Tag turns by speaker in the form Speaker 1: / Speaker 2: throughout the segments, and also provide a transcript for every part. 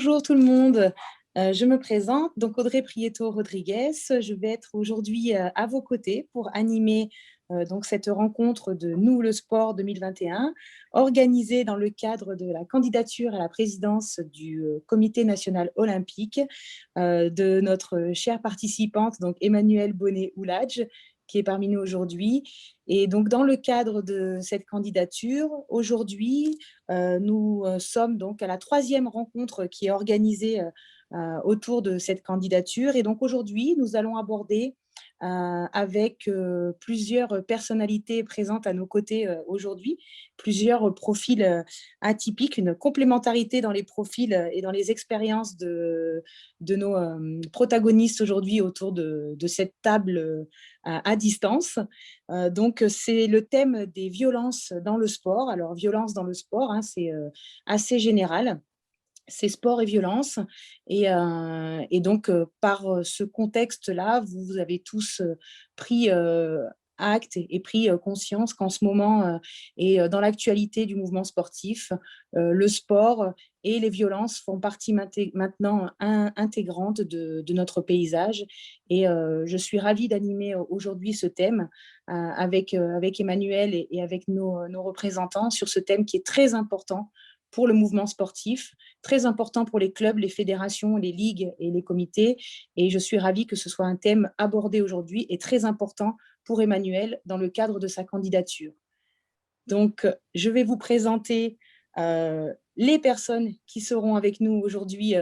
Speaker 1: Bonjour tout le monde. Je me présente, donc Audrey Prieto Rodriguez. Je vais être aujourd'hui à vos côtés pour animer donc cette rencontre de Nous le sport 2021, organisée dans le cadre de la candidature à la présidence du Comité national olympique de notre chère participante, donc Emmanuelle Bonnet-Ouladj, qui est parmi nous aujourd'hui. Et donc, dans le cadre de cette candidature, aujourd'hui, nous sommes donc à la troisième rencontre qui est organisée autour de cette candidature. Et donc, aujourd'hui, nous allons aborder avec plusieurs personnalités présentes à nos côtés aujourd'hui, plusieurs profils atypiques, une complémentarité dans les profils et dans les expériences de nos protagonistes aujourd'hui autour de cette table à distance. Donc, c'est le thème des violences dans le sport. Alors, violence dans le sport, hein, c'est assez général. C'est sport et violence. Et donc, par ce contexte-là, vous avez tous pris acte et pris conscience qu'en ce moment, et dans l'actualité du mouvement sportif, le sport et les violences font partie maintenant intégrante de notre paysage. Et je suis ravie d'animer aujourd'hui ce thème avec Emmanuel et avec nos représentants sur ce thème qui est très important pour le mouvement sportif, très important pour les clubs, les fédérations, les ligues et les comités. Et je suis ravie que ce soit un thème abordé aujourd'hui et très important pour Emmanuel dans le cadre de sa candidature. Donc, je vais vous présenter les personnes qui seront avec nous aujourd'hui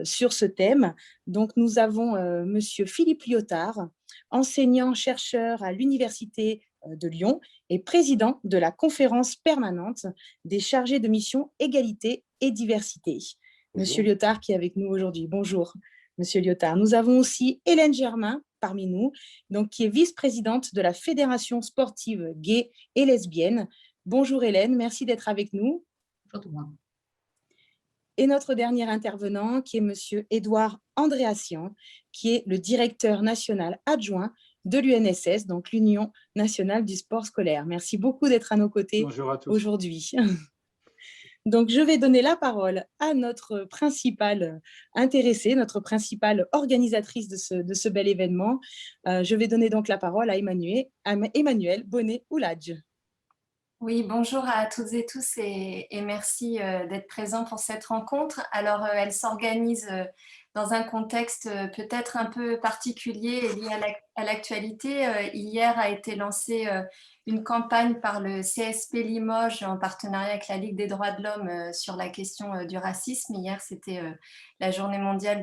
Speaker 1: sur ce thème. Donc, nous avons Monsieur Philippe Lyotard, enseignant-chercheur à l'Université de Lyon et président de la conférence permanente des chargés de mission égalité et diversité.
Speaker 2: Bonjour.
Speaker 1: Monsieur Lyotard qui est avec nous aujourd'hui. Bonjour, Monsieur Lyotard. Nous avons aussi Hélène Germain parmi nous, donc, qui est vice-présidente de la Fédération sportive gay et lesbienne. Bonjour Hélène, merci d'être avec nous.
Speaker 2: Bonjour tout le monde.
Speaker 1: Et notre dernier intervenant, qui est Monsieur Édouard Andréassian, qui est le directeur national adjoint de l'UNSS, donc l'Union nationale du sport scolaire. Merci beaucoup d'être à nos côtés aujourd'hui. Donc, je vais donner la parole à notre principale intéressée, notre principale organisatrice de ce bel événement. Je vais donner donc la parole à Emmanuelle Bonnet-Ouladj.
Speaker 3: Oui, bonjour à toutes et tous et merci d'être présents pour cette rencontre. Alors, elle s'organise dans un contexte peut-être un peu particulier et lié à l'actualité. Hier a été lancée une campagne par le CSP Limoges en partenariat avec la Ligue des droits de l'homme sur la question du racisme. Hier, c'était la journée mondiale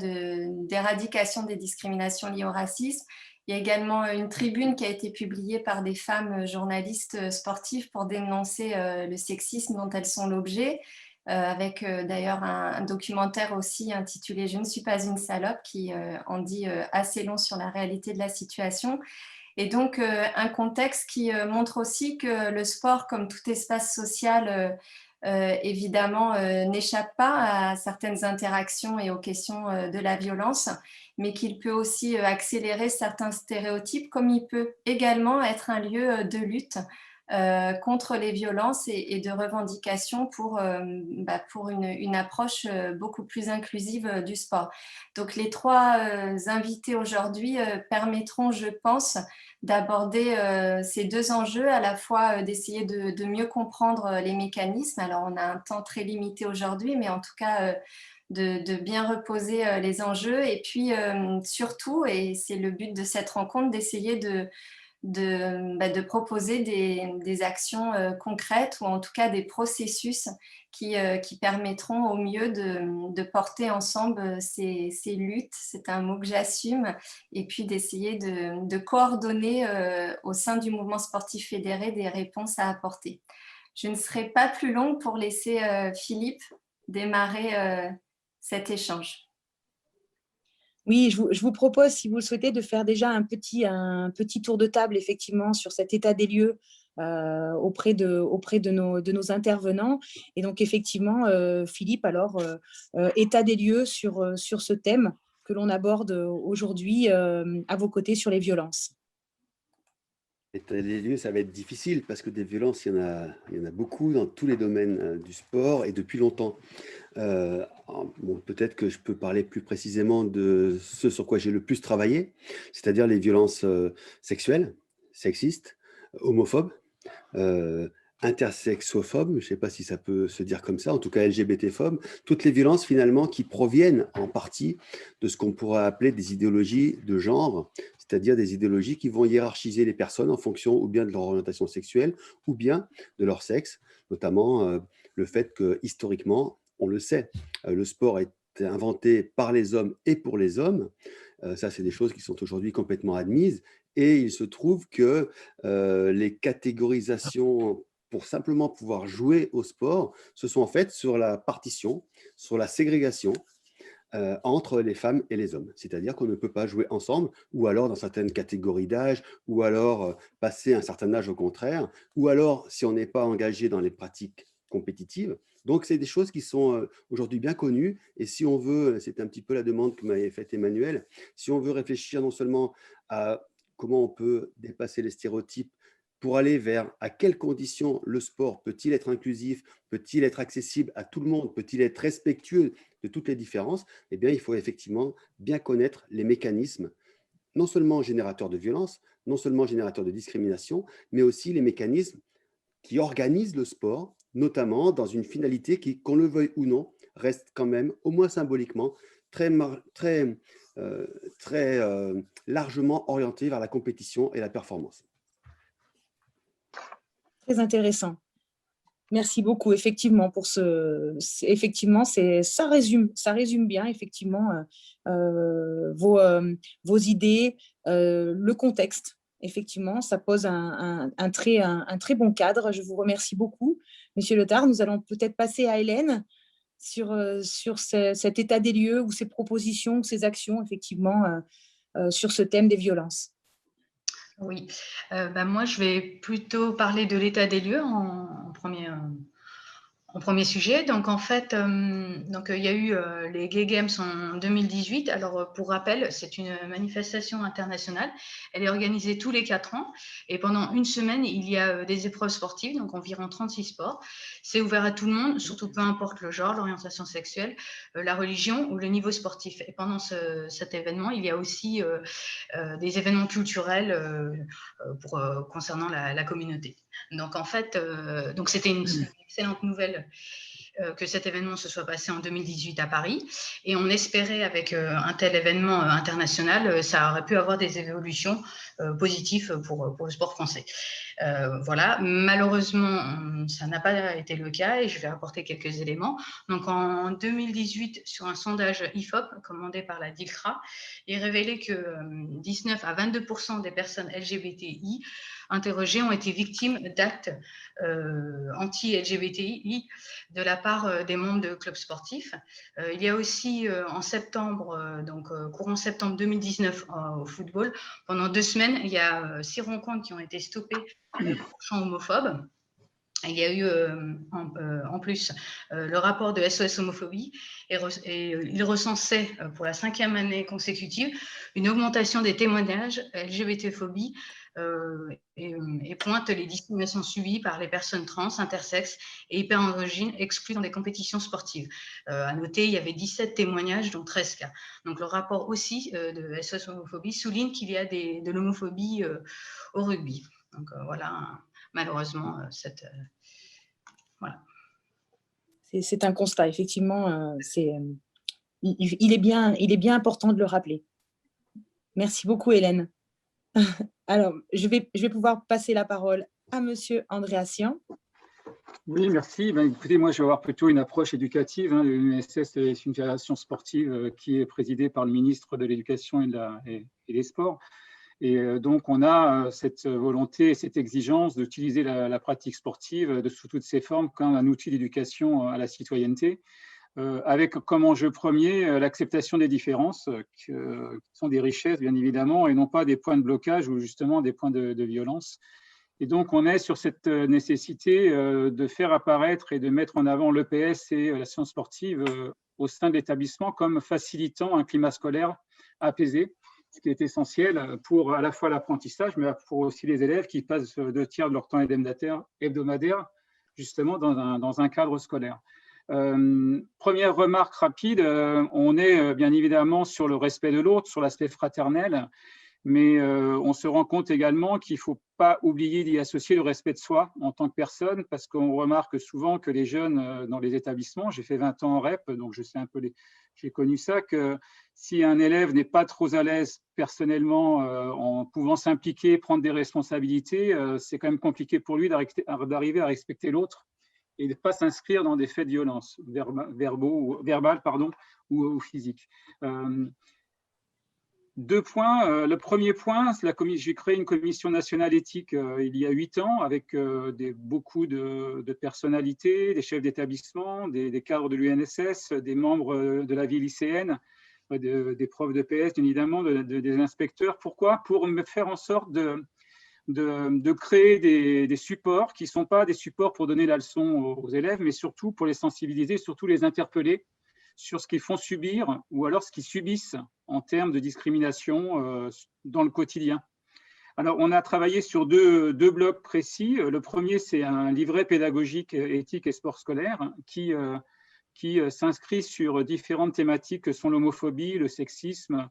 Speaker 3: d'éradication des discriminations liées au racisme. Il y a également une tribune qui a été publiée par des femmes journalistes sportives pour dénoncer le sexisme dont elles sont l'objet, avec d'ailleurs un documentaire aussi intitulé « Je ne suis pas une salope » qui en dit assez long sur la réalité de la situation. Et donc, un contexte qui montre aussi que le sport, comme tout espace social, évidemment, n'échappe pas à certaines interactions et aux questions de la violence, mais qu'il peut aussi accélérer certains stéréotypes, comme il peut également être un lieu de lutte contre les violences et de revendication pour une approche beaucoup plus inclusive du sport. Donc les trois invités aujourd'hui permettront, je pense, d'aborder ces deux enjeux, à la fois d'essayer de mieux comprendre les mécanismes. Alors on a un temps très limité aujourd'hui, mais en tout cas de bien reposer les enjeux et puis surtout, et c'est le but de cette rencontre, d'essayer de proposer des actions concrètes ou en tout cas des processus qui permettront au mieux de porter ensemble ces luttes, c'est un mot que j'assume, et puis d'essayer de coordonner au sein du mouvement sportif fédéré des réponses à apporter. Je ne serai pas plus longue pour laisser Philippe démarrer cet échange.
Speaker 1: Oui, je vous propose, si vous le souhaitez, de faire déjà un petit tour de table, effectivement, sur cet état des lieux auprès de nos intervenants. Et donc, effectivement, Philippe, alors, état des lieux sur ce thème que l'on aborde aujourd'hui à vos côtés sur les violences.
Speaker 2: État des lieux, ça va être difficile parce que des violences, il y en a beaucoup dans tous les domaines du sport et depuis longtemps. Bon, peut-être que je peux parler plus précisément de ce sur quoi j'ai le plus travaillé, c'est-à-dire les violences sexuelles, sexistes, homophobes, euh, intersexophobes, je ne sais pas si ça peut se dire comme ça, en tout cas LGBT-phobes, toutes les violences finalement qui proviennent en partie de ce qu'on pourrait appeler des idéologies de genre, c'est-à-dire des idéologies qui vont hiérarchiser les personnes en fonction ou bien de leur orientation sexuelle ou bien de leur sexe, notamment le fait que historiquement, on le sait, le sport a été inventé par les hommes et pour les hommes. Ça, c'est des choses qui sont aujourd'hui complètement admises. Et il se trouve que les catégorisations pour simplement pouvoir jouer au sport se sont faites sur la partition, sur la ségrégation entre les femmes et les hommes. C'est-à-dire qu'on ne peut pas jouer ensemble, ou alors dans certaines catégories d'âge, ou alors passer un certain âge au contraire, ou alors si on n'est pas engagé dans les pratiques compétitives. Donc, c'est des choses qui sont aujourd'hui bien connues. Et si on veut, c'est un petit peu la demande que m'avait faite Emmanuel, si on veut réfléchir non seulement à comment on peut dépasser les stéréotypes pour aller vers à quelles conditions le sport peut-il être inclusif, peut-il être accessible à tout le monde, peut-il être respectueux de toutes les différences, eh bien, il faut effectivement bien connaître les mécanismes, non seulement générateurs de violence, non seulement générateurs de discrimination, mais aussi les mécanismes qui organisent le sport, notamment dans une finalité qui, qu'on le veuille ou non, reste quand même, au moins symboliquement, très, très, très largement orientée vers la compétition et la performance.
Speaker 1: Très intéressant. Merci beaucoup, effectivement, pour effectivement, ça résume bien, effectivement, vos idées, le contexte. Effectivement, ça pose un très bon cadre. Je vous remercie beaucoup, Monsieur Letard. Nous allons peut-être passer à Hélène sur cet état des lieux ou ces propositions, ces actions, effectivement, sur ce thème des violences.
Speaker 4: Oui, moi je vais plutôt parler de l'état des lieux en premier sujet. Donc en fait, il y a eu les Gay Games en 2018. Alors pour rappel, c'est une manifestation internationale. Elle est organisée tous les 4 ans et pendant une semaine, il y a des épreuves sportives, donc environ 36 sports. C'est ouvert à tout le monde, surtout peu importe le genre, l'orientation sexuelle, la religion ou le niveau sportif. Et pendant cet événement, il y a aussi des événements culturels concernant la communauté. Donc en fait, c'était une excellente nouvelle que cet événement se soit passé en 2018 à Paris. Et on espérait, avec un tel événement international, ça aurait pu avoir des évolutions positives pour le sport français. Voilà, malheureusement, ça n'a pas été le cas et je vais apporter quelques éléments. Donc en 2018, sur un sondage IFOP commandé par la DILCRA, il révélait que 19 à 22% des personnes LGBTI interrogées ont été victimes d'actes anti-LGBTI de la part des membres de clubs sportifs. Il y a aussi en septembre, courant septembre 2019 au football, pendant 2 semaines, il y a 6 rencontres qui ont été stoppées pour chants homophobes. Il y a eu en plus le rapport de SOS Homophobie et il recensait pour la 5e année consécutive une augmentation des témoignages LGBT-phobie et pointe les discriminations subies par les personnes trans, intersexes et hyperandrogynes exclues dans des compétitions sportives. À noter, il y avait 17 témoignages, dont 13 cas. Donc le rapport aussi de SOS Homophobie souligne qu'il y a de l'homophobie au rugby. Donc voilà, malheureusement, voilà.
Speaker 1: C'est un constat, effectivement, il est bien important de le rappeler. Merci beaucoup, Hélène. Alors, je vais pouvoir passer la parole à Monsieur Andréassian.
Speaker 5: Oui, merci. Écoutez, moi, je vais avoir plutôt une approche éducative. L'UNSS est une fédération sportive qui est présidée par le ministre de l'Éducation et des Sports. Et donc, on a cette volonté, cette exigence d'utiliser la pratique sportive sous toutes ses formes comme un outil d'éducation à la citoyenneté, avec comme enjeu premier l'acceptation des différences, qui sont des richesses, bien évidemment, et non pas des points de blocage ou justement des points de violence. Et donc, on est sur cette nécessité de faire apparaître et de mettre en avant l'EPS et la science sportive au sein de l'établissement comme facilitant un climat scolaire apaisé. ce qui est essentiel pour à la fois l'apprentissage, mais pour aussi les élèves qui passent 2/3 de leur temps hebdomadaire justement dans un cadre scolaire. Première remarque rapide, on est bien évidemment sur le respect de l'autre, sur l'aspect fraternel, mais on se rend compte également qu'il ne faut pas oublier d'y associer le respect de soi en tant que personne, parce qu'on remarque souvent que les jeunes dans les établissements, j'ai fait 20 ans en REP, donc je sais un peu, j'ai connu ça, que si un élève n'est pas trop à l'aise personnellement en pouvant s'impliquer, prendre des responsabilités, c'est quand même compliqué pour lui d'arriver à respecter l'autre et de ne pas s'inscrire dans des faits de violence verbale ou physique. 2 points. Le premier point, j'ai créé une commission nationale éthique il y a 8 ans avec beaucoup de personnalités, des chefs d'établissement, des cadres de l'UNSS, des membres de la vie lycéenne, des profs de PS, bien évidemment, des inspecteurs. Pourquoi? Pour me faire en sorte de créer des supports qui ne sont pas des supports pour donner la leçon aux élèves, mais surtout pour les sensibiliser, surtout les interpeller sur ce qu'ils font subir ou alors ce qu'ils subissent en termes de discrimination dans le quotidien. Alors, on a travaillé sur deux blocs précis. Le premier, c'est un livret pédagogique, éthique et sport scolaire qui s'inscrit sur différentes thématiques que sont l'homophobie, le sexisme,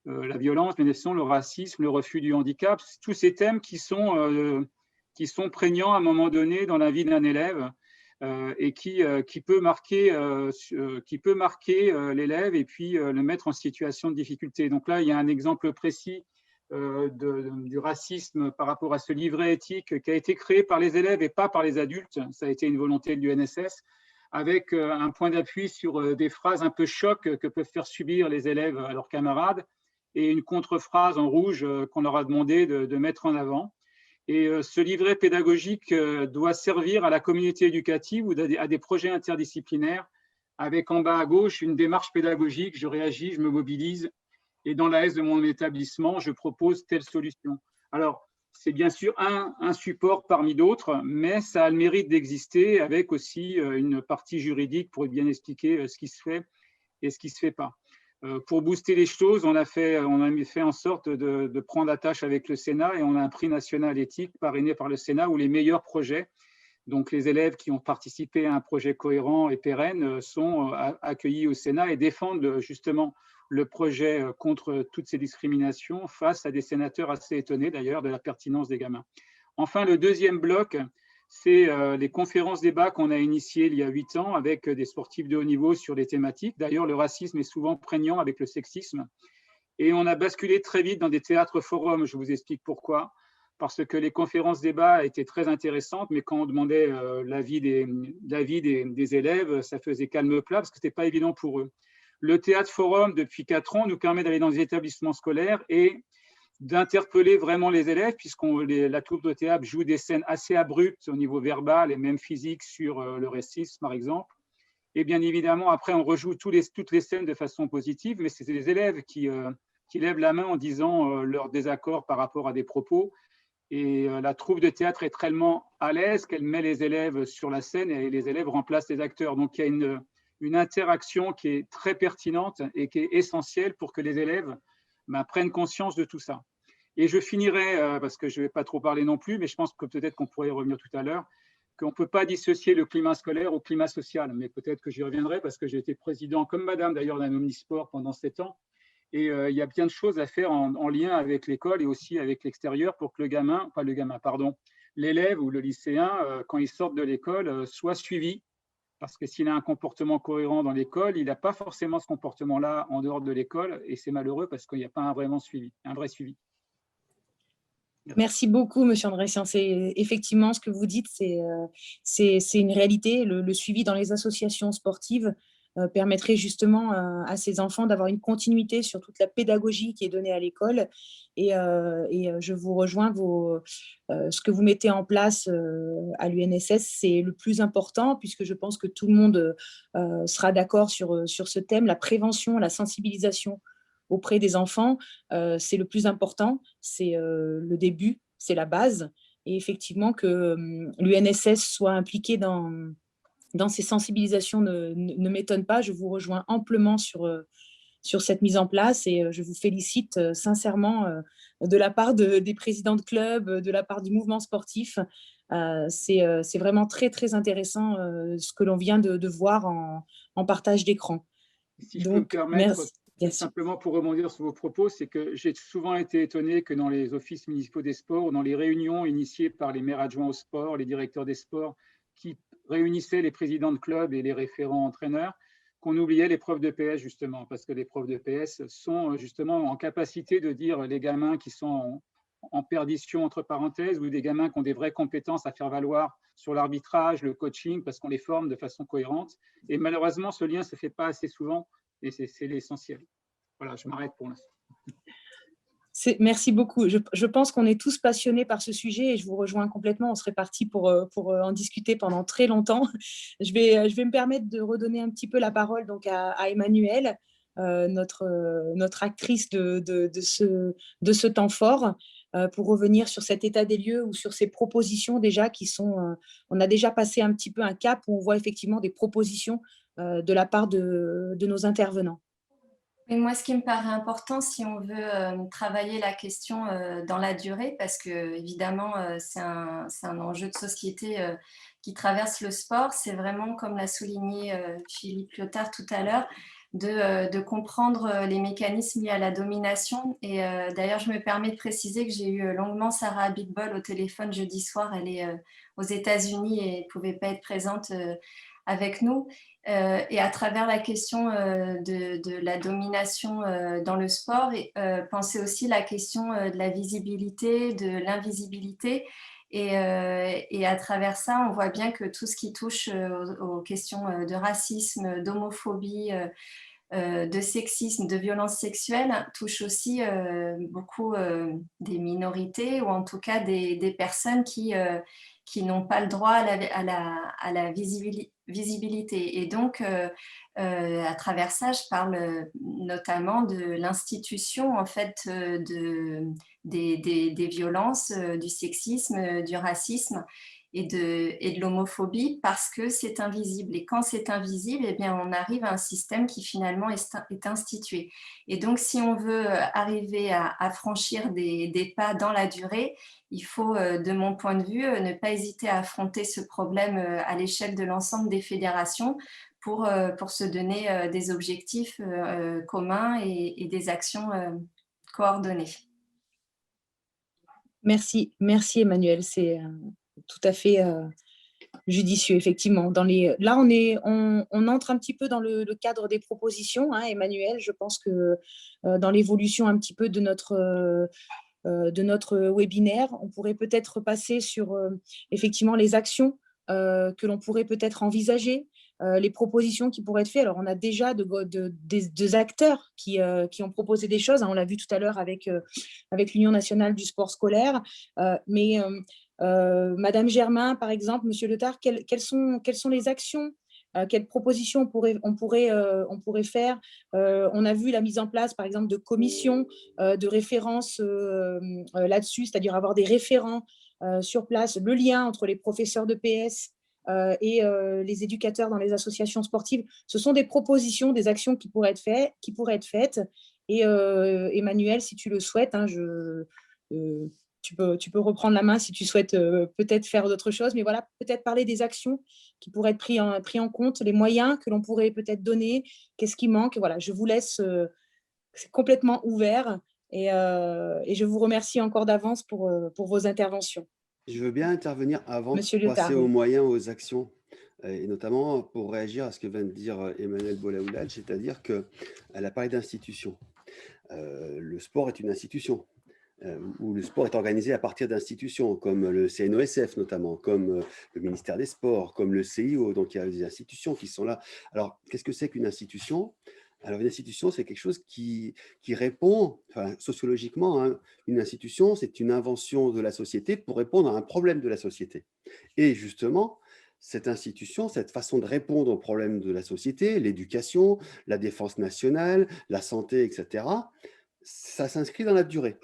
Speaker 5: la violence, le racisme, le refus du handicap, tous ces thèmes qui sont prégnants à un moment donné dans la vie d'un élève et qui peut marquer l'élève et puis le mettre en situation de difficulté. Donc là, il y a un exemple précis du racisme par rapport à ce livret éthique qui a été créé par les élèves et pas par les adultes. Ça a été une volonté de l'UNSS, avec un point d'appui sur des phrases un peu choc que peuvent faire subir les élèves à leurs camarades et une contre-phrase en rouge qu'on leur a demandé de mettre en avant. Et ce livret pédagogique doit servir à la communauté éducative ou à des projets interdisciplinaires avec en bas à gauche une démarche pédagogique, je réagis, je me mobilise et dans l'AS de mon établissement, je propose telle solution. Alors, c'est bien sûr un support parmi d'autres, mais ça a le mérite d'exister avec aussi une partie juridique pour bien expliquer ce qui se fait et ce qui ne se fait pas. Pour booster les choses, on a fait en sorte de prendre attache avec le Sénat et on a un prix national éthique parrainé par le Sénat où les meilleurs projets, donc les élèves qui ont participé à un projet cohérent et pérenne, sont accueillis au Sénat et défendent justement le projet contre toutes ces discriminations face à des sénateurs assez étonnés d'ailleurs de la pertinence des gamins. Enfin, le deuxième bloc, c'est les conférences débats qu'on a initiées il y a 8 ans avec des sportifs de haut niveau sur des thématiques. D'ailleurs, le racisme est souvent prégnant avec le sexisme. Et on a basculé très vite dans des théâtres forums. Je vous explique pourquoi. Parce que les conférences débats étaient très intéressantes, mais quand on demandait l'avis des élèves, ça faisait calme plat parce que ce n'était pas évident pour eux. Le théâtre forum, depuis 4 ans, nous permet d'aller dans des établissements scolaires et d'interpeller vraiment les élèves, la troupe de théâtre joue des scènes assez abruptes au niveau verbal et même physique sur le racisme, par exemple. Et bien évidemment, après, on rejoue toutes les scènes de façon positive, mais c'est les élèves qui lèvent la main en disant leur désaccord par rapport à des propos. Et la troupe de théâtre est tellement à l'aise qu'elle met les élèves sur la scène et les élèves remplacent les acteurs. Donc, il y a une interaction qui est très pertinente et qui est essentielle pour que les élèves prennent conscience de tout ça. Et je finirai, parce que je ne vais pas trop parler non plus, mais je pense que peut-être qu'on pourrait y revenir tout à l'heure, qu'on ne peut pas dissocier le climat scolaire au climat social. Mais peut-être que j'y reviendrai parce que j'ai été président, comme madame d'ailleurs, d'un omnisport pendant 7 ans. Et il y a bien de choses à faire en lien avec l'école et aussi avec l'extérieur pour que l'élève ou le lycéen, quand il sort de l'école, soit suivi. Parce que s'il a un comportement cohérent dans l'école, il n'a pas forcément ce comportement-là en dehors de l'école, et c'est malheureux parce qu'il n'y a pas un vrai suivi.
Speaker 1: Merci beaucoup, Monsieur Andressian. Effectivement, ce que vous dites, c'est une réalité. Le suivi dans les associations sportives permettrait justement à ces enfants d'avoir une continuité sur toute la pédagogie qui est donnée à l'école. Et je vous rejoins, ce que vous mettez en place à l'UNSS, c'est le plus important, puisque je pense que tout le monde sera d'accord sur ce thème, la prévention, la sensibilisation auprès des enfants, c'est le plus important, c'est le début, c'est la base. Et effectivement, que l'UNSS soit impliquée dans ces sensibilisations ne m'étonne pas. Je vous rejoins amplement sur sur cette mise en place et je vous félicite sincèrement de la part des présidents de club, de la part du mouvement sportif. C'est vraiment très, très intéressant ce que l'on vient de voir en partage d'écran.
Speaker 5: Si je peux me permettre,
Speaker 1: merci. Bien sûr.
Speaker 5: simplement pour rebondir sur vos propos, c'est que j'ai souvent été étonné que dans les offices municipaux des sports, ou dans les réunions initiées par les maires adjoints au sport, les directeurs des sports, qui réunissaient les présidents de clubs et les référents entraîneurs, qu'on oubliait les profs de PS justement, parce que les profs de PS sont justement en capacité de dire les gamins qui sont en perdition entre parenthèses, ou des gamins qui ont des vraies compétences à faire valoir sur l'arbitrage, le coaching, parce qu'on les forme de façon cohérente. Et malheureusement, ce lien ne se fait pas assez souvent, et c'est l'essentiel. Voilà, je m'arrête pour l'instant.
Speaker 1: Merci beaucoup. Je pense qu'on est tous passionnés par ce sujet et je vous rejoins complètement. On serait parti pour en discuter pendant très longtemps. Je vais me permettre de redonner un petit peu la parole donc à Emmanuelle, notre actrice de ce temps fort, pour revenir sur cet état des lieux ou sur ces propositions déjà qui sont… on a déjà passé un petit peu un cap où on voit effectivement des propositions de la part de nos intervenants.
Speaker 3: Et moi, ce qui me paraît important, si on veut travailler la question dans la durée, parce que évidemment, c'est un enjeu de société qui traverse le sport, c'est vraiment, comme l'a souligné Philippe Lyotard tout à l'heure, de comprendre les mécanismes liés à la domination. Et d'ailleurs, je me permets de préciser que j'ai eu longuement Sarah Abitbol au téléphone jeudi soir. Elle est aux États-Unis et ne pouvait pas être présente avec nous. Et à travers la question de la domination dans le sport, penser aussi la question de la visibilité, de l'invisibilité. Et à travers ça, on voit bien que tout ce qui touche aux questions de racisme, d'homophobie, de sexisme, de violence sexuelle touche aussi beaucoup des minorités, ou en tout cas des personnes qui n'ont pas le droit à la visibilité. Et donc, à travers ça, je parle notamment de l'institution en fait, des violences, du sexisme, du racisme et de l'homophobie, parce que c'est invisible. Et quand c'est invisible, eh bien, on arrive à un système qui finalement est institué. Et donc, si on veut arriver à franchir des pas dans la durée, il faut, de mon point de vue, ne pas hésiter à affronter ce problème à l'échelle de l'ensemble des fédérations pour se donner des objectifs communs et des actions coordonnées.
Speaker 1: Merci Emmanuel, c'est tout à fait judicieux, effectivement. Là, on entre un petit peu dans le cadre des propositions, hein, Emmanuel. Je pense que dans l'évolution un petit peu de notre webinaire, on pourrait peut-être passer sur effectivement les actions que l'on pourrait peut-être envisager, les propositions qui pourraient être faites. Alors, on a déjà des acteurs qui ont proposé des choses, hein, on l'a vu tout à l'heure avec l'Union nationale du sport scolaire, mais Madame Germain, par exemple, Monsieur Lyotard, quelles sont les actions, quelles propositions on pourrait faire? On a vu la mise en place, par exemple, de commissions de référence là-dessus, c'est-à-dire avoir des référents sur place, le lien entre les professeurs de PS et les éducateurs dans les associations sportives. Ce sont des propositions, des actions qui pourraient être faites. Et Emmanuel, si tu le souhaites, hein, tu peux reprendre la main si tu souhaites peut-être faire d'autres choses, mais voilà, peut-être parler des actions qui pourraient être pris en compte, les moyens que l'on pourrait peut-être donner, qu'est-ce qui manque. Voilà, je vous laisse, c'est complètement ouvert et je vous remercie encore d'avance pour vos interventions.
Speaker 2: Je veux bien intervenir avant
Speaker 1: Monsieur
Speaker 2: de passer
Speaker 1: Lyotard.
Speaker 2: aux moyens, aux actions, et notamment pour réagir à ce que vient de dire Emmanuelle Boulaoulad, c'est-à-dire qu'elle a parlé d'institution. Le sport est une institution, où le sport est organisé à partir d'institutions, comme le CNOSF notamment, comme le ministère des Sports, comme le CIO, donc il y a des institutions qui sont là. Alors, qu'est-ce que c'est qu'une institution ? Alors, une institution, c'est quelque chose qui répond, enfin, sociologiquement, hein, une institution, c'est une invention de la société pour répondre à un problème de la société. Et justement, cette institution, cette façon de répondre aux problèmes de la société, l'éducation, la défense nationale, la santé, etc., ça s'inscrit dans la durée.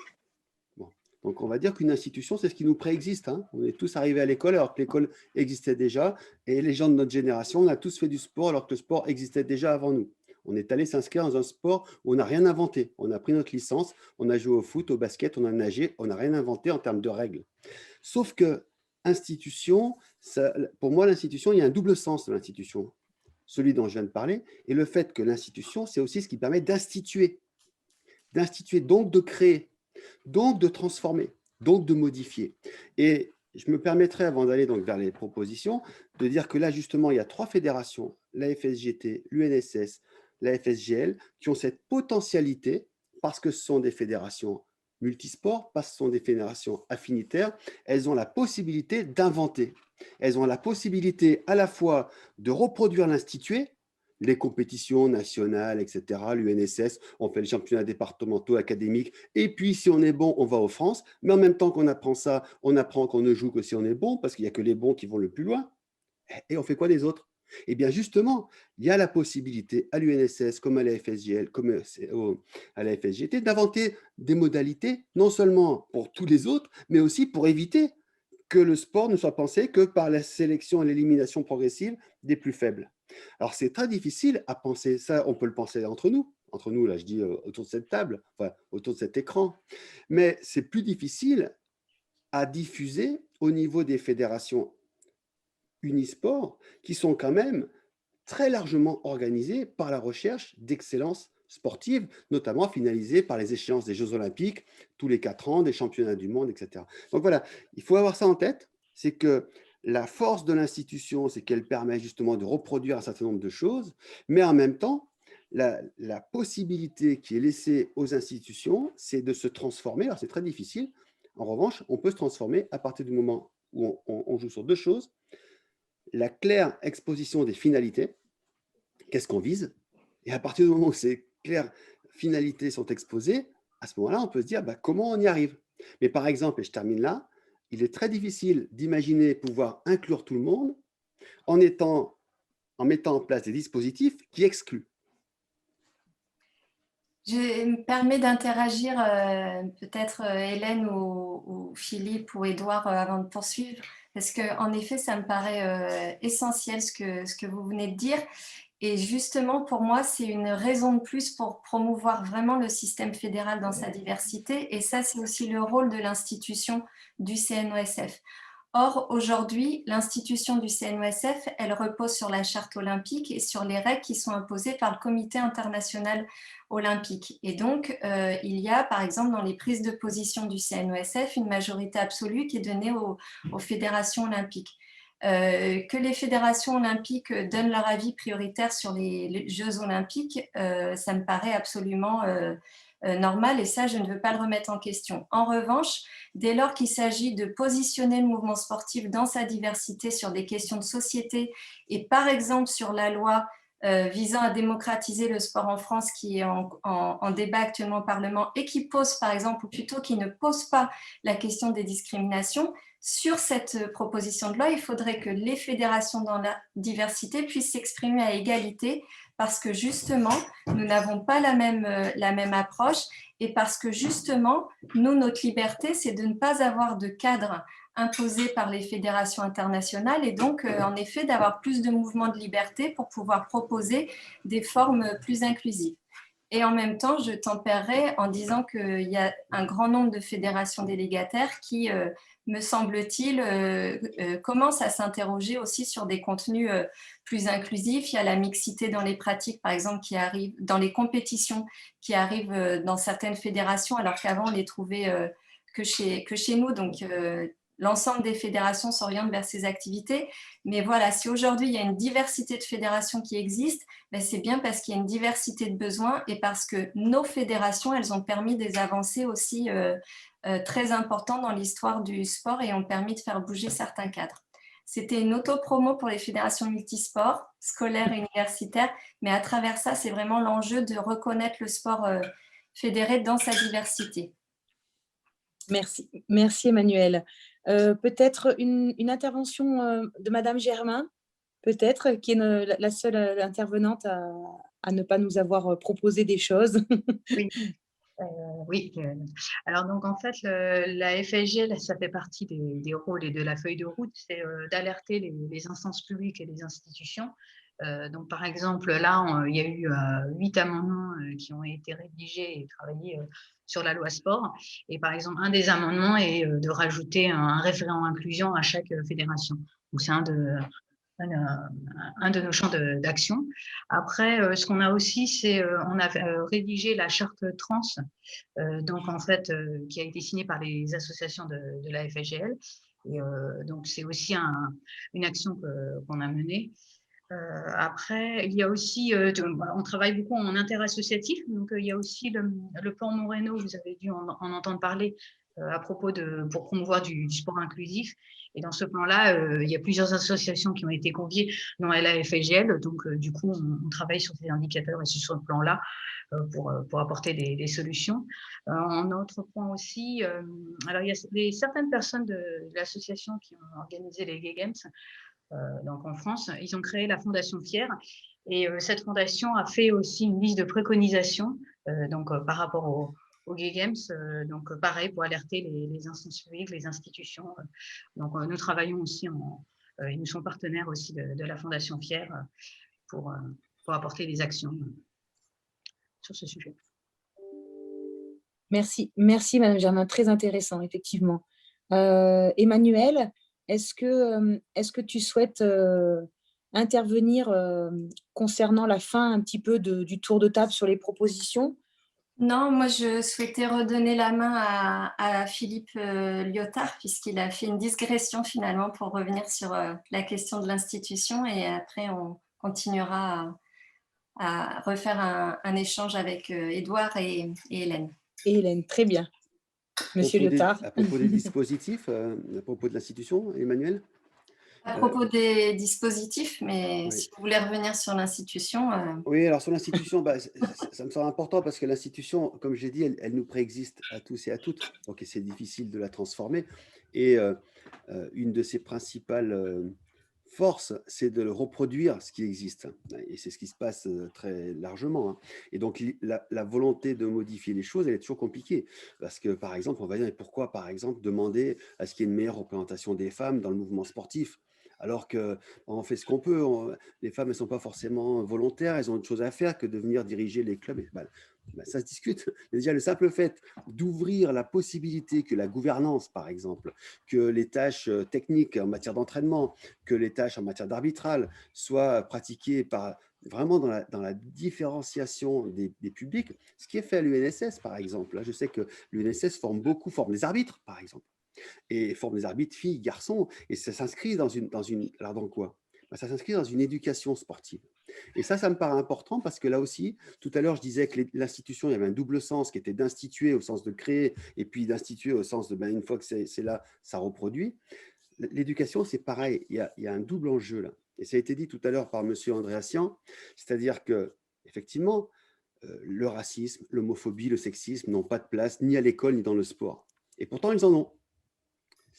Speaker 2: Bon. Donc, on va dire qu'une institution, c'est ce qui nous préexiste. Hein. On est tous arrivés à l'école alors que l'école existait déjà. Et les gens de notre génération, on a tous fait du sport alors que le sport existait déjà avant nous. On est allé s'inscrire dans un sport où on n'a rien inventé. On a pris notre licence, on a joué au foot, au basket, on a nagé, on n'a rien inventé en termes de règles. Sauf que institution, pour moi, l'institution, il y a un double sens de l'institution. Celui dont je viens de parler, et le fait que l'institution, c'est aussi ce qui permet d'instituer, donc de créer, donc de transformer, donc de modifier. Et je me permettrai, avant d'aller donc vers les propositions, de dire que là, justement, il y a 3 fédérations, la FSGT, l'UNSS, la FSGL, qui ont cette potentialité, parce que ce sont des fédérations multisports, parce que ce sont des fédérations affinitaires, elles ont la possibilité d'inventer. Elles ont la possibilité à la fois de reproduire l'institué, les compétitions nationales, etc., l'UNSS, on fait les championnats départementaux, académiques, et puis si on est bon, on va aux France, mais en même temps qu'on apprend ça, on apprend qu'on ne joue que si on est bon, parce qu'il n'y a que les bons qui vont le plus loin. Et on fait quoi des autres? Eh bien justement, il y a la possibilité à l'UNSS, comme à la FSGL, comme à la FSGT, d'inventer des modalités, non seulement pour tous les autres, mais aussi pour éviter que le sport ne soit pensé que par la sélection et l'élimination progressive des plus faibles. Alors, c'est très difficile à penser. Ça, on peut le penser entre nous, là, je dis autour de cette table, enfin, autour de cet écran. Mais c'est plus difficile à diffuser au niveau des fédérations unisport, qui sont quand même très largement organisées par la recherche d'excellence sportive, notamment finalisée par les échéances des Jeux Olympiques tous les 4 ans, des championnats du monde, etc. Donc voilà, il faut avoir ça en tête, c'est que la force de l'institution, c'est qu'elle permet justement de reproduire un certain nombre de choses, mais en même temps, la possibilité qui est laissée aux institutions, c'est de se transformer. Alors c'est très difficile. En revanche, on peut se transformer à partir du moment où on joue sur 2 choses. La claire exposition des finalités, qu'est-ce qu'on vise? Et à partir du moment où ces claires finalités sont exposées, à ce moment-là, on peut se dire comment on y arrive. Mais par exemple, et je termine là, il est très difficile d'imaginer pouvoir inclure tout le monde en mettant en place des dispositifs qui excluent.
Speaker 3: Je me permets d'interagir, peut-être Hélène ou Philippe ou Édouard avant de poursuivre, parce qu'en effet, ça me paraît essentiel ce que vous venez de dire. Et justement, pour moi, c'est une raison de plus pour promouvoir vraiment le système fédéral dans sa diversité. Et ça, c'est aussi le rôle de l'institution du CNOSF. Or, aujourd'hui, l'institution du CNOSF, elle repose sur la charte olympique et sur les règles qui sont imposées par le Comité international olympique. Et donc, il y a, par exemple, dans les prises de position du CNOSF, une majorité absolue qui est donnée aux fédérations olympiques. Que les fédérations olympiques donnent leur avis prioritaire sur les Jeux olympiques, ça me paraît absolument normal, et ça, je ne veux pas le remettre en question. En revanche, dès lors qu'il s'agit de positionner le mouvement sportif dans sa diversité sur des questions de société, et par exemple sur la loi visant à démocratiser le sport en France qui est en débat actuellement au Parlement et qui pose par exemple, ou plutôt qui ne pose pas la question des discriminations, sur cette proposition de loi, il faudrait que les fédérations dans la diversité puissent s'exprimer à égalité parce que justement, nous n'avons pas la même approche et parce que justement, nous, notre liberté, c'est de ne pas avoir de cadre imposé par les fédérations internationales et donc, en effet, d'avoir plus de mouvements de liberté pour pouvoir proposer des formes plus inclusives. Et en même temps, je tempérerai en disant qu'il y a un grand nombre de fédérations délégataires qui, me semble-t-il, commencent à s'interroger aussi sur des contenus plus inclusifs. Il y a la mixité dans les pratiques, par exemple, qui arrive dans les compétitions, qui arrivent dans certaines fédérations, alors qu'avant, on les trouvait que chez nous. Donc, l'ensemble des fédérations s'orientent vers ces activités. Mais voilà, si aujourd'hui, il y a une diversité de fédérations qui existe, ben c'est bien parce qu'il y a une diversité de besoins et parce que nos fédérations, elles ont permis des avancées aussi très importantes dans l'histoire du sport et ont permis de faire bouger certains cadres. C'était une auto-promo pour les fédérations multisports, scolaires et universitaires, mais à travers ça, c'est vraiment l'enjeu de reconnaître le sport fédéré dans sa diversité.
Speaker 1: Merci, merci Emmanuelle. Peut-être une intervention de Madame Germain, peut-être, qui est la seule intervenante à ne pas nous avoir proposé des choses.
Speaker 4: Oui. Oui, alors donc en fait, la FSG, ça fait partie des rôles et de la feuille de route, c'est d'alerter les instances publiques et les institutions Donc, par exemple, là, il y a eu 8 amendements qui ont été rédigés et travaillés sur la loi sport. Et par exemple, un des amendements est de rajouter un référent inclusion à chaque fédération. Donc, c'est un de nos champs d'action. Après, ce qu'on a aussi, c'est on a rédigé la charte trans, donc en fait, qui a été signée par les associations de la FSGL. Et donc, c'est aussi une action qu'on a menée. Après, il y a aussi, on travaille beaucoup en interassociatif, donc il y a aussi le plan Moreno, vous avez dû en entendre parler à propos pour promouvoir du sport inclusif. Et dans ce plan-là, il y a plusieurs associations qui ont été conviées, dont la FSGL. Donc, du coup, on travaille sur ces indicateurs et sur ce plan-là pour apporter des solutions. Un autre point aussi, alors il y a certaines personnes de l'association qui ont organisé les Gay Games. Donc en France, ils ont créé la Fondation Fier et cette fondation a fait aussi une liste de préconisations par rapport aux Gay Games, donc pareil pour alerter les instances publiques, les institutions. Donc nous travaillons aussi, ils nous sont partenaires aussi de la Fondation Fier pour apporter des actions sur ce sujet.
Speaker 1: Merci, merci Madame Germain, très intéressant, effectivement. Emmanuel, est-ce que tu souhaites intervenir concernant la fin un petit peu du tour de table sur les propositions?
Speaker 3: Non, moi je souhaitais redonner la main à Philippe Lyotard, puisqu'il a fait une digression finalement pour revenir sur la question de l'institution, et après on continuera à refaire un échange avec Édouard et Hélène.
Speaker 1: Et Hélène, très bien. Monsieur Lyotard.
Speaker 2: À propos des dispositifs, à propos de l'institution, Emmanuel?
Speaker 3: À propos des dispositifs, mais
Speaker 2: Oui.
Speaker 3: si vous voulez revenir sur l'institution…
Speaker 2: Oui, alors sur l'institution, ça me semble important parce que l'institution, comme j'ai dit, elle nous préexiste à tous et à toutes. Donc c'est difficile de la transformer. Et une de ses principales forces, c'est de reproduire ce qui existe. Et c'est ce qui se passe très largement, hein. Et donc la volonté de modifier les choses, elle est toujours compliquée. Parce que par exemple, on va dire, mais pourquoi par exemple demander à ce qu'il y ait une meilleure représentation des femmes dans le mouvement sportif? Alors qu'on fait ce qu'on peut, les femmes ne sont pas forcément volontaires, elles ont autre chose à faire que de venir diriger les clubs. Ça se discute. Mais déjà, le simple fait d'ouvrir la possibilité que la gouvernance, par exemple, que les tâches techniques en matière d'entraînement, que les tâches en matière d'arbitral soient pratiquées vraiment dans la différenciation des publics, ce qui est fait à l'UNSS, par exemple. Là, je sais que l'UNSS forme les arbitres, par exemple, et forme des arbitres filles, garçons, et ça s'inscrit alors dans quoi? Ça s'inscrit dans une éducation sportive. Et ça me paraît important parce que là aussi, tout à l'heure, je disais que l'institution, il y avait un double sens qui était d'instituer au sens de créer et puis d'instituer au sens de, une fois que c'est là, ça reproduit. L'éducation, c'est pareil, il y a un double enjeu là. Et ça a été dit tout à l'heure par M. Andréassian, c'est-à-dire que effectivement, le racisme, l'homophobie, le sexisme n'ont pas de place ni à l'école ni dans le sport. Et pourtant, ils en ont.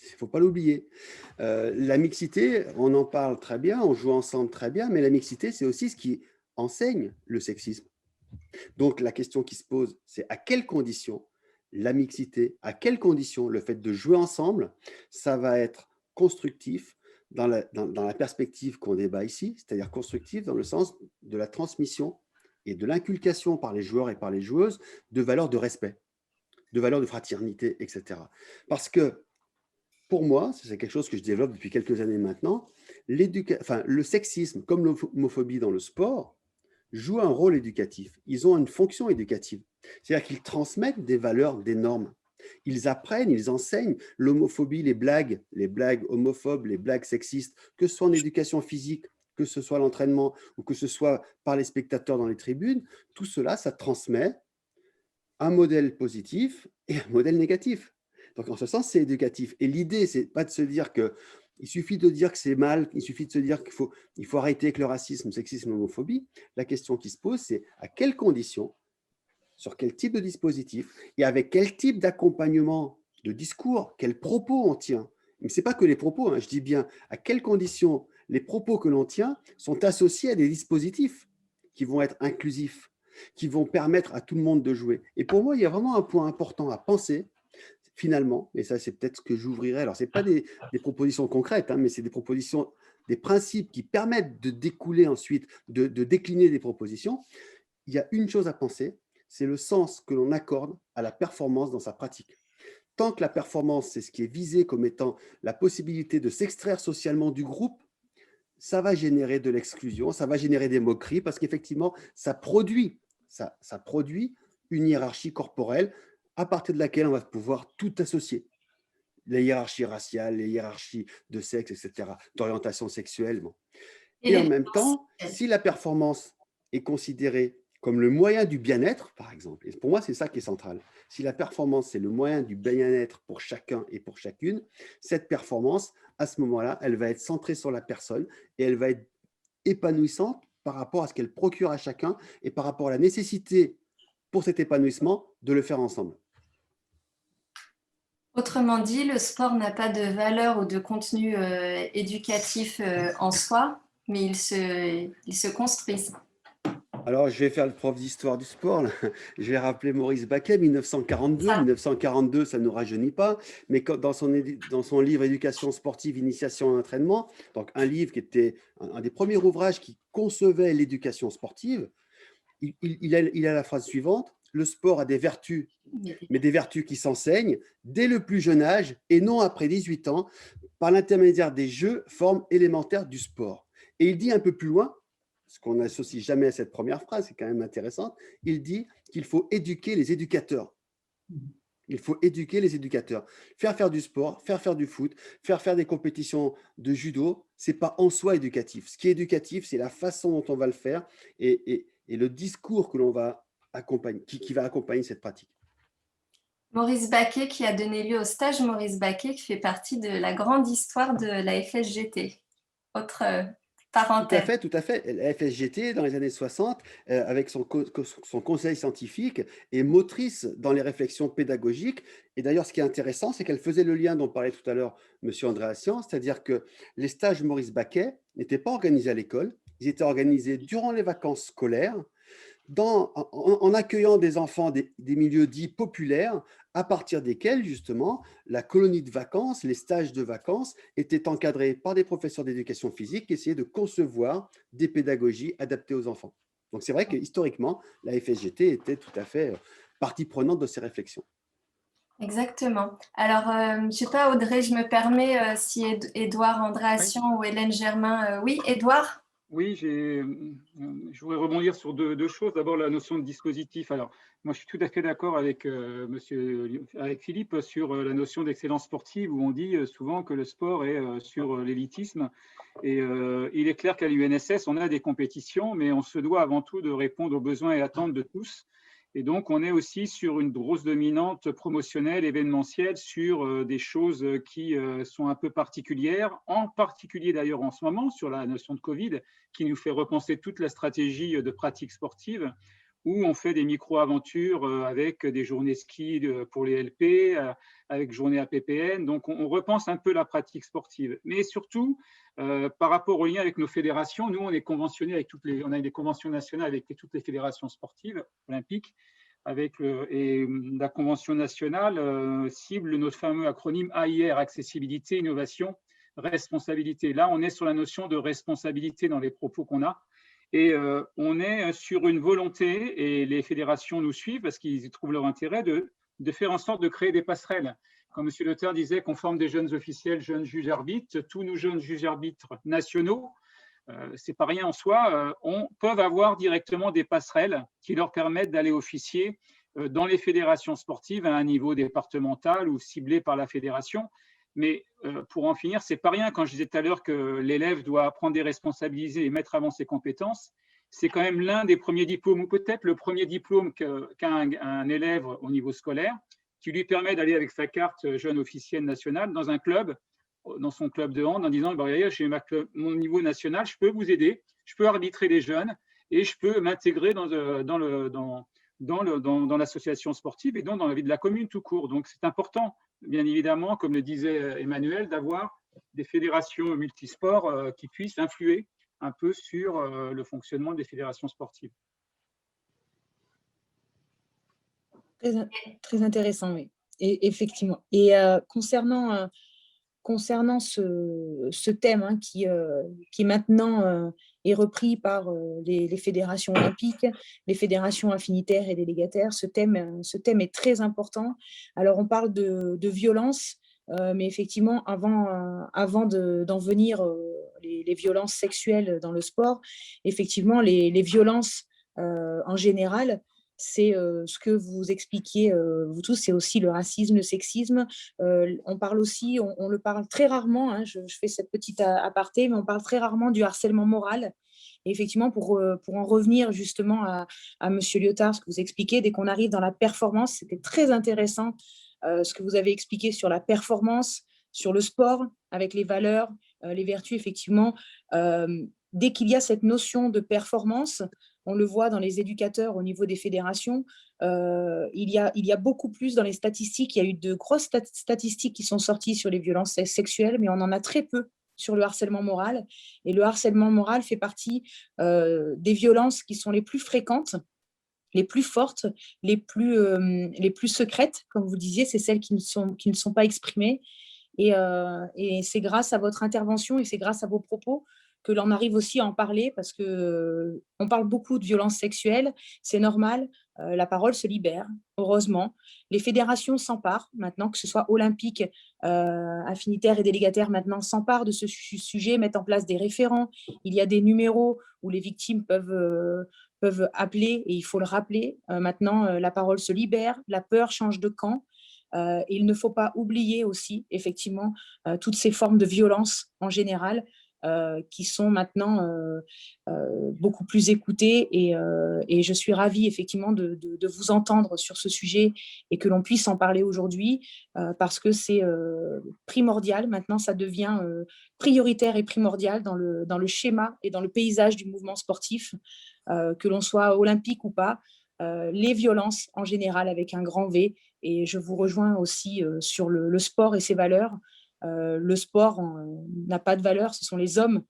Speaker 2: Il ne faut pas l'oublier. La mixité, on en parle très bien, on joue ensemble très bien, mais la mixité, c'est aussi ce qui enseigne le sexisme. Donc, la question qui se pose, c'est à quelles conditions la mixité, à quelles conditions le fait de jouer ensemble, ça va être constructif dans la perspective qu'on débat ici, c'est-à-dire constructif dans le sens de la transmission et de l'inculcation par les joueurs et par les joueuses de valeurs de respect, de valeurs de fraternité, etc. Parce que, pour moi, c'est quelque chose que je développe depuis quelques années maintenant, le sexisme comme l'homophobie dans le sport jouent un rôle éducatif. Ils ont une fonction éducative. C'est-à-dire qu'ils transmettent des valeurs, des normes. Ils apprennent, ils enseignent l'homophobie, les blagues homophobes, les blagues sexistes, que ce soit en éducation physique, que ce soit l'entraînement ou que ce soit par les spectateurs dans les tribunes. Tout cela, ça transmet un modèle positif et un modèle négatif. Donc, en ce sens, c'est éducatif. Et l'idée, c'est pas de se dire qu'il suffit de dire que c'est mal, il suffit de se dire qu'il faut arrêter avec le racisme, le sexisme, l'homophobie. La question qui se pose, c'est à quelles conditions, sur quel type de dispositif et avec quel type d'accompagnement, de discours, quels propos on tient. Mais ce n'est pas que les propos, hein, je dis bien à quelles conditions les propos que l'on tient sont associés à des dispositifs qui vont être inclusifs, qui vont permettre à tout le monde de jouer. Et pour moi, il y a vraiment un point important à penser, finalement, et ça c'est peut-être ce que j'ouvrirai, alors ce n'est pas des propositions concrètes, hein, mais c'est des propositions des principes qui permettent de découler ensuite, de décliner des propositions, il y a une chose à penser, c'est le sens que l'on accorde à la performance dans sa pratique. Tant que la performance, c'est ce qui est visé comme étant la possibilité de s'extraire socialement du groupe, ça va générer de l'exclusion, ça va générer des moqueries, parce qu'effectivement, ça produit une hiérarchie corporelle à partir de laquelle on va pouvoir tout associer. Les hiérarchies raciales, les hiérarchies de sexe, etc., d'orientation sexuelle. Bon. Et en même temps, si la performance est considérée comme le moyen du bien-être, par exemple, et pour moi, c'est ça qui est central. Si la performance, c'est le moyen du bien-être pour chacun et pour chacune, cette performance, à ce moment-là, elle va être centrée sur la personne et elle va être épanouissante par rapport à ce qu'elle procure à chacun et par rapport à la nécessité pour cet épanouissement de le faire ensemble.
Speaker 3: Autrement dit, le sport n'a pas de valeur ou de contenu éducatif en soi, mais il se construit.
Speaker 2: Alors, je vais faire le prof d'histoire du sport. Là. Je vais rappeler Maurice Baquet, 1942. 1942, ça ne nous rajeunit pas, mais dans son livre Éducation sportive, initiation à l'entraînement, donc un livre qui était un des premiers ouvrages qui concevait l'éducation sportive, il a la phrase suivante: le sport a des vertus, mais des vertus qui s'enseignent dès le plus jeune âge et non après 18 ans, par l'intermédiaire des jeux, formes élémentaires du sport. Et il dit un peu plus loin, ce qu'on n'associe jamais à cette première phrase, c'est quand même intéressant, il dit qu'il faut éduquer les éducateurs. Il faut éduquer les éducateurs. Faire du sport, faire du foot, faire des compétitions de judo, ce n'est pas en soi éducatif. Ce qui est éducatif, c'est la façon dont on va le faire et le discours que l'on va accompagner, qui va accompagner cette pratique.
Speaker 3: Maurice Baquet, qui a donné lieu au stage Maurice Baquet, qui fait partie de la grande histoire de la FSGT. Autre parenthèse.
Speaker 2: Tout à fait. La FSGT, dans les années 60, avec son conseil scientifique, est motrice dans les réflexions pédagogiques. Et d'ailleurs, ce qui est intéressant, c'est qu'elle faisait le lien dont parlait tout à l'heure M. Andréassian, c'est-à-dire que les stages Maurice Baquet n'étaient pas organisés à l'école, ils étaient organisés durant les vacances scolaires, en accueillant des enfants des milieux dits populaires, à partir desquels, justement, la colonie de vacances, les stages de vacances étaient encadrés par des professeurs d'éducation physique qui essayaient de concevoir des pédagogies adaptées aux enfants. Donc, c'est vrai que historiquement, la FSGT était tout à fait partie prenante de ces réflexions.
Speaker 3: Exactement. Alors, je ne sais pas, Audrey, je me permets, si Édouard Andréassian ou Hélène Germain… oui, Édouard ?
Speaker 5: Oui, je voudrais rebondir sur deux choses. D'abord, la notion de dispositif. Alors, moi, je suis tout à fait d'accord avec Philippe sur la notion d'excellence sportive, où on dit souvent que le sport est sur l'élitisme. Et il est clair qu'à l'UNSS, on a des compétitions, mais on se doit avant tout de répondre aux besoins et attentes de tous. Et donc, on est aussi sur une grosse dominante promotionnelle, événementielle, sur des choses qui sont un peu particulières, en particulier d'ailleurs en ce moment, sur la notion de Covid, qui nous fait repenser toute la stratégie de pratique sportive, où on fait des micro-aventures avec des journées ski pour les LP, avec journées APPN. Donc, on repense un peu la pratique sportive. Mais surtout, par rapport au lien avec nos fédérations, nous, on est conventionnés avec on a des conventions nationales avec toutes les fédérations sportives olympiques, et la convention nationale cible notre fameux acronyme AIR, accessibilité, innovation, responsabilité. Là, on est sur la notion de responsabilité dans les propos qu'on a. Et on est sur une volonté, et les fédérations nous suivent parce qu'ils y trouvent leur intérêt, de faire en sorte de créer des passerelles. Comme M. Letheur disait qu'on forme des jeunes officiels, jeunes juges-arbitres, tous nos jeunes juges-arbitres nationaux, c'est pas rien en soi, peuvent avoir directement des passerelles qui leur permettent d'aller officier dans les fédérations sportives à un niveau départemental ou ciblé par la fédération. Mais pour en finir, c'est pas rien quand je disais tout à l'heure que l'élève doit apprendre des responsabilités et mettre avant ses compétences. C'est quand même l'un des premiers diplômes, ou peut-être le premier diplôme qu'a un élève au niveau scolaire, qui lui permet d'aller avec sa carte jeune officielle nationale dans un club, dans son club de hand, en disant j'ai mon niveau national, je peux vous aider, je peux arbitrer les jeunes et je peux m'intégrer dans l'association sportive et donc dans la vie de la commune tout court. Donc c'est important, bien évidemment, comme le disait Emmanuel, d'avoir des fédérations multisports qui puissent influer un peu sur le fonctionnement des fédérations sportives.
Speaker 1: Très intéressant, oui. Et, effectivement. Et concernant concernant ce thème hein, qui maintenant est repris par les fédérations olympiques, les fédérations affinitaires et délégataires, ce thème est très important. Alors, on parle de violence, mais effectivement, avant d'en venir les violences sexuelles dans le sport, effectivement, les violences en général, c'est ce que vous expliquiez, vous tous, c'est aussi le racisme, le sexisme. On parle aussi, on le parle très rarement, hein, je fais cette petite aparté, mais on parle très rarement du harcèlement moral. Et effectivement, pour en revenir justement à M. Lyotard, ce que vous expliquez, dès qu'on arrive dans la performance, c'était très intéressant ce que vous avez expliqué sur la performance, sur le sport, avec les valeurs, les vertus, effectivement. Dès qu'il y a cette notion de performance, on le voit dans les éducateurs au niveau des fédérations, il y a beaucoup plus dans les statistiques. Il y a eu de grosses statistiques qui sont sorties sur les violences sexuelles, mais on en a très peu sur le harcèlement moral. Et le harcèlement moral fait partie des violences qui sont les plus fréquentes, les plus fortes, les plus secrètes, comme vous disiez, c'est celles qui ne sont pas exprimées. Et c'est grâce à votre intervention et c'est grâce à vos propos que l'on arrive aussi à en parler, parce qu'on parle beaucoup de violences sexuelles, c'est normal, la parole se libère, heureusement. Les fédérations s'emparent maintenant, que ce soit olympique, affinitaire et délégataire, maintenant s'emparent de ce sujet, mettent en place des référents. Il y a des numéros où les victimes peuvent appeler, et il faut le rappeler. Maintenant, la parole se libère, la peur change de camp. Et il ne faut pas oublier aussi, effectivement, toutes ces formes de violence en général, qui sont maintenant beaucoup plus écoutées, et je suis ravie effectivement de vous entendre sur ce sujet et que l'on puisse en parler aujourd'hui, parce que c'est primordial. Maintenant, ça devient prioritaire et primordial dans le schéma et dans le paysage du mouvement sportif, que l'on soit olympique ou pas. Les violences en général avec un grand V, et je vous rejoins aussi sur le sport et ses valeurs. Le sport n'a pas de valeur, ce sont les hommes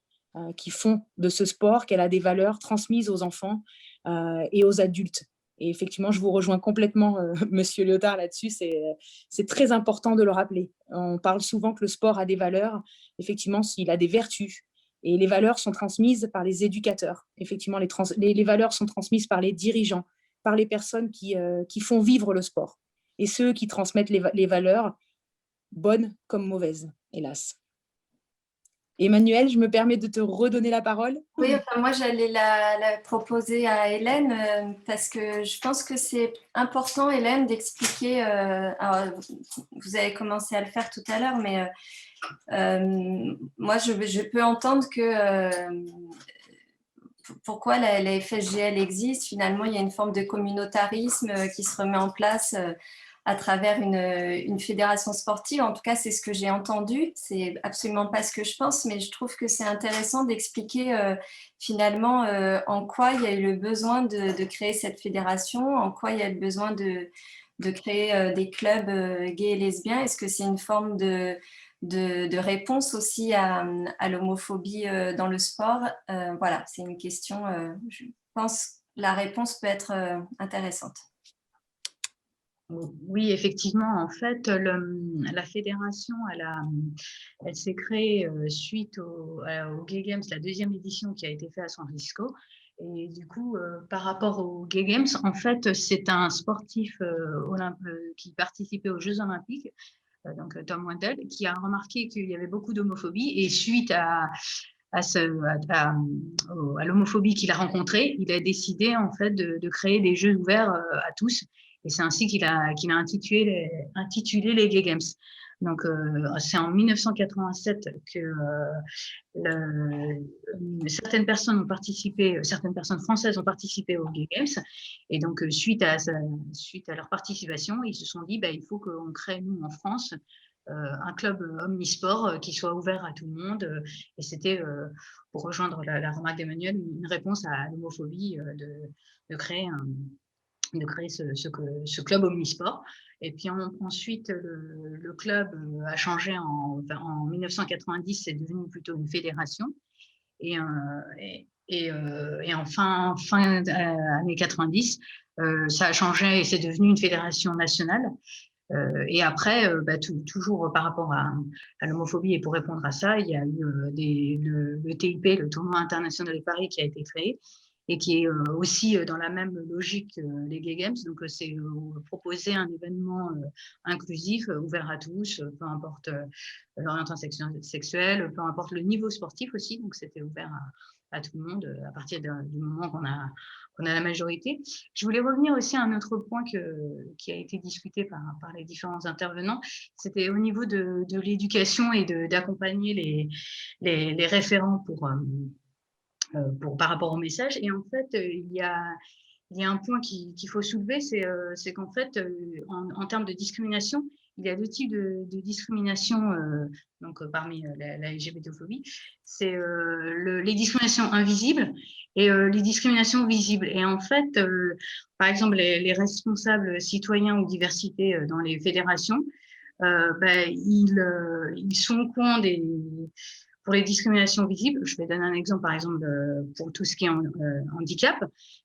Speaker 1: qui font de ce sport qu'elle a des valeurs transmises aux enfants et aux adultes. Et effectivement, je vous rejoins complètement, Monsieur Lyotard, là-dessus. C'est très important de le rappeler. On parle souvent que le sport a des valeurs. Effectivement, il a des vertus. Et les valeurs sont transmises par les éducateurs. Effectivement, les valeurs sont transmises par les dirigeants, par les personnes qui font vivre le sport. Et ceux qui transmettent les valeurs, bonnes comme mauvaises, hélas. Emmanuel, je me permets de te redonner la parole.
Speaker 3: Oui, enfin, moi j'allais la proposer à Hélène, parce que je pense que c'est important, Hélène, d'expliquer. Vous avez commencé à le faire tout à l'heure, mais moi je peux entendre que pourquoi la FSGL existe. Finalement, il y a une forme de communautarisme qui se remet en place à travers une fédération sportive. En tout cas, c'est ce que j'ai entendu. C'est absolument pas ce que je pense, mais je trouve que c'est intéressant d'expliquer finalement en quoi il y a eu le besoin de créer cette fédération, en quoi il y a le besoin de créer des clubs gays et lesbiens. Est-ce que c'est une forme de réponse aussi à l'homophobie dans le sport? Voilà, c'est une question, je pense que la réponse peut être intéressante.
Speaker 4: Oui, effectivement, en fait, la fédération, elle s'est créée suite aux Gay Games, la deuxième édition qui a été faite à San Francisco. Et du coup, par rapport aux Gay Games, en fait, c'est un sportif qui participait aux Jeux Olympiques, donc Tom Wendell, qui a remarqué qu'il y avait beaucoup d'homophobie, et suite à l'homophobie qu'il a rencontrée, il a décidé en fait de créer des Jeux ouverts à tous. Et c'est ainsi qu'il a intitulé les Gay Games. Donc, c'est en 1987 que certaines personnes françaises ont participé aux Gay Games. Et donc, suite à leur participation, ils se sont dit, il faut qu'on crée, nous, en France, un club omnisport qui soit ouvert à tout le monde. Et c'était, pour rejoindre la remarque d'Emmanuel, une réponse à l'homophobie de créer ce club omnisport. Et puis ensuite, le club a changé en 1990, c'est devenu plutôt une fédération. Et en fin années 90, ça a changé et c'est devenu une fédération nationale. Et après, toujours par rapport à l'homophobie, et pour répondre à ça, il y a eu le TIP, le Tournoi international de Paris, qui a été créé et qui est aussi dans la même logique que les Gay Games. Donc, c'est proposer un événement inclusif, ouvert à tous, peu importe l'orientation sexuelle, peu importe le niveau sportif aussi. Donc, c'était ouvert à tout le monde à partir du moment qu'on a la majorité. Je voulais revenir aussi à un autre point qui a été discuté par les différents intervenants. C'était au niveau de l'éducation et d'accompagner les référents par rapport au message. Et en fait, il y a un point qu'il faut soulever, c'est qu'en fait, en termes de discrimination, il y a deux types de discrimination parmi la LGBTophobie. C'est les discriminations invisibles et les discriminations visibles. Et en fait, par exemple, les responsables citoyens ou diversité dans les fédérations, ils sont au courant pour les discriminations visibles. Je vais donner un exemple, par exemple, pour tout ce qui est handicap.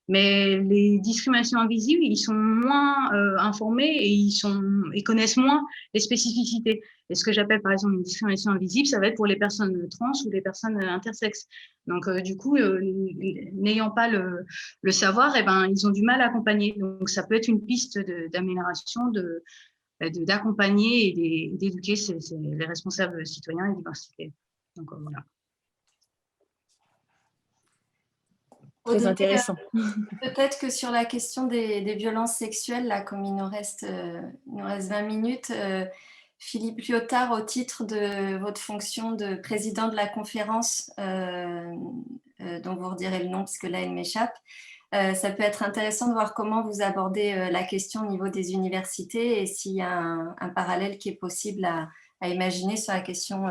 Speaker 4: Mais les discriminations invisibles, ils sont moins informés et ils connaissent moins les spécificités. Et ce que j'appelle, par exemple, une discrimination invisible, ça va être pour les personnes trans ou les personnes intersexes. Donc, du coup, n'ayant pas le savoir, ils ont du mal à accompagner. Donc, ça peut être une piste d'amélioration, d'accompagner et d'éduquer les responsables citoyens et diversité. Donc, voilà.
Speaker 1: Très intéressant.
Speaker 3: Peut-être que sur la question des violences sexuelles, là, comme il nous reste 20 minutes, Philippe Lyotard, au titre de votre fonction de président de la conférence, dont vous redirez le nom parce que là, elle m'échappe, ça peut être intéressant de voir comment vous abordez la question au niveau des universités et s'il y a un parallèle qui est possible à imaginer sur la question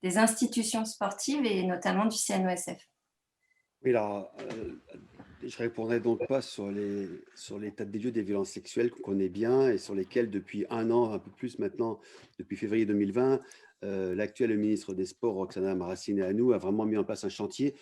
Speaker 3: des institutions sportives et notamment du CNOSF.
Speaker 2: Oui, alors, je ne répondrai donc pas sur l'état des lieux des violences sexuelles qu'on connaît bien et sur lesquelles, depuis un an, un peu plus maintenant, depuis février 2020, l'actuel ministre des Sports, Roxana Maracineanu, a vraiment mis en place un chantier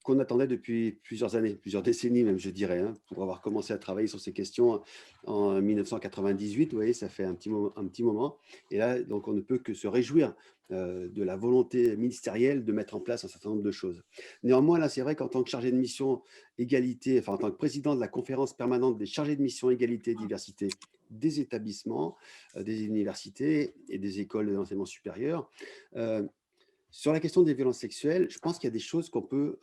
Speaker 2: qu'on attendait depuis plusieurs années, plusieurs décennies même, je dirais, hein, pour avoir commencé à travailler sur ces questions en 1998. Vous voyez, ça fait un petit moment. Et là, donc, on ne peut que se réjouir de la volonté ministérielle de mettre en place un certain nombre de choses. Néanmoins, là, c'est vrai qu'en tant que chargé de mission égalité, enfin, en tant que président de la conférence permanente des chargés de mission égalité et diversité des établissements, des universités et des écoles d'enseignement supérieur, sur la question des violences sexuelles, je pense qu'il y a des choses qu'on peut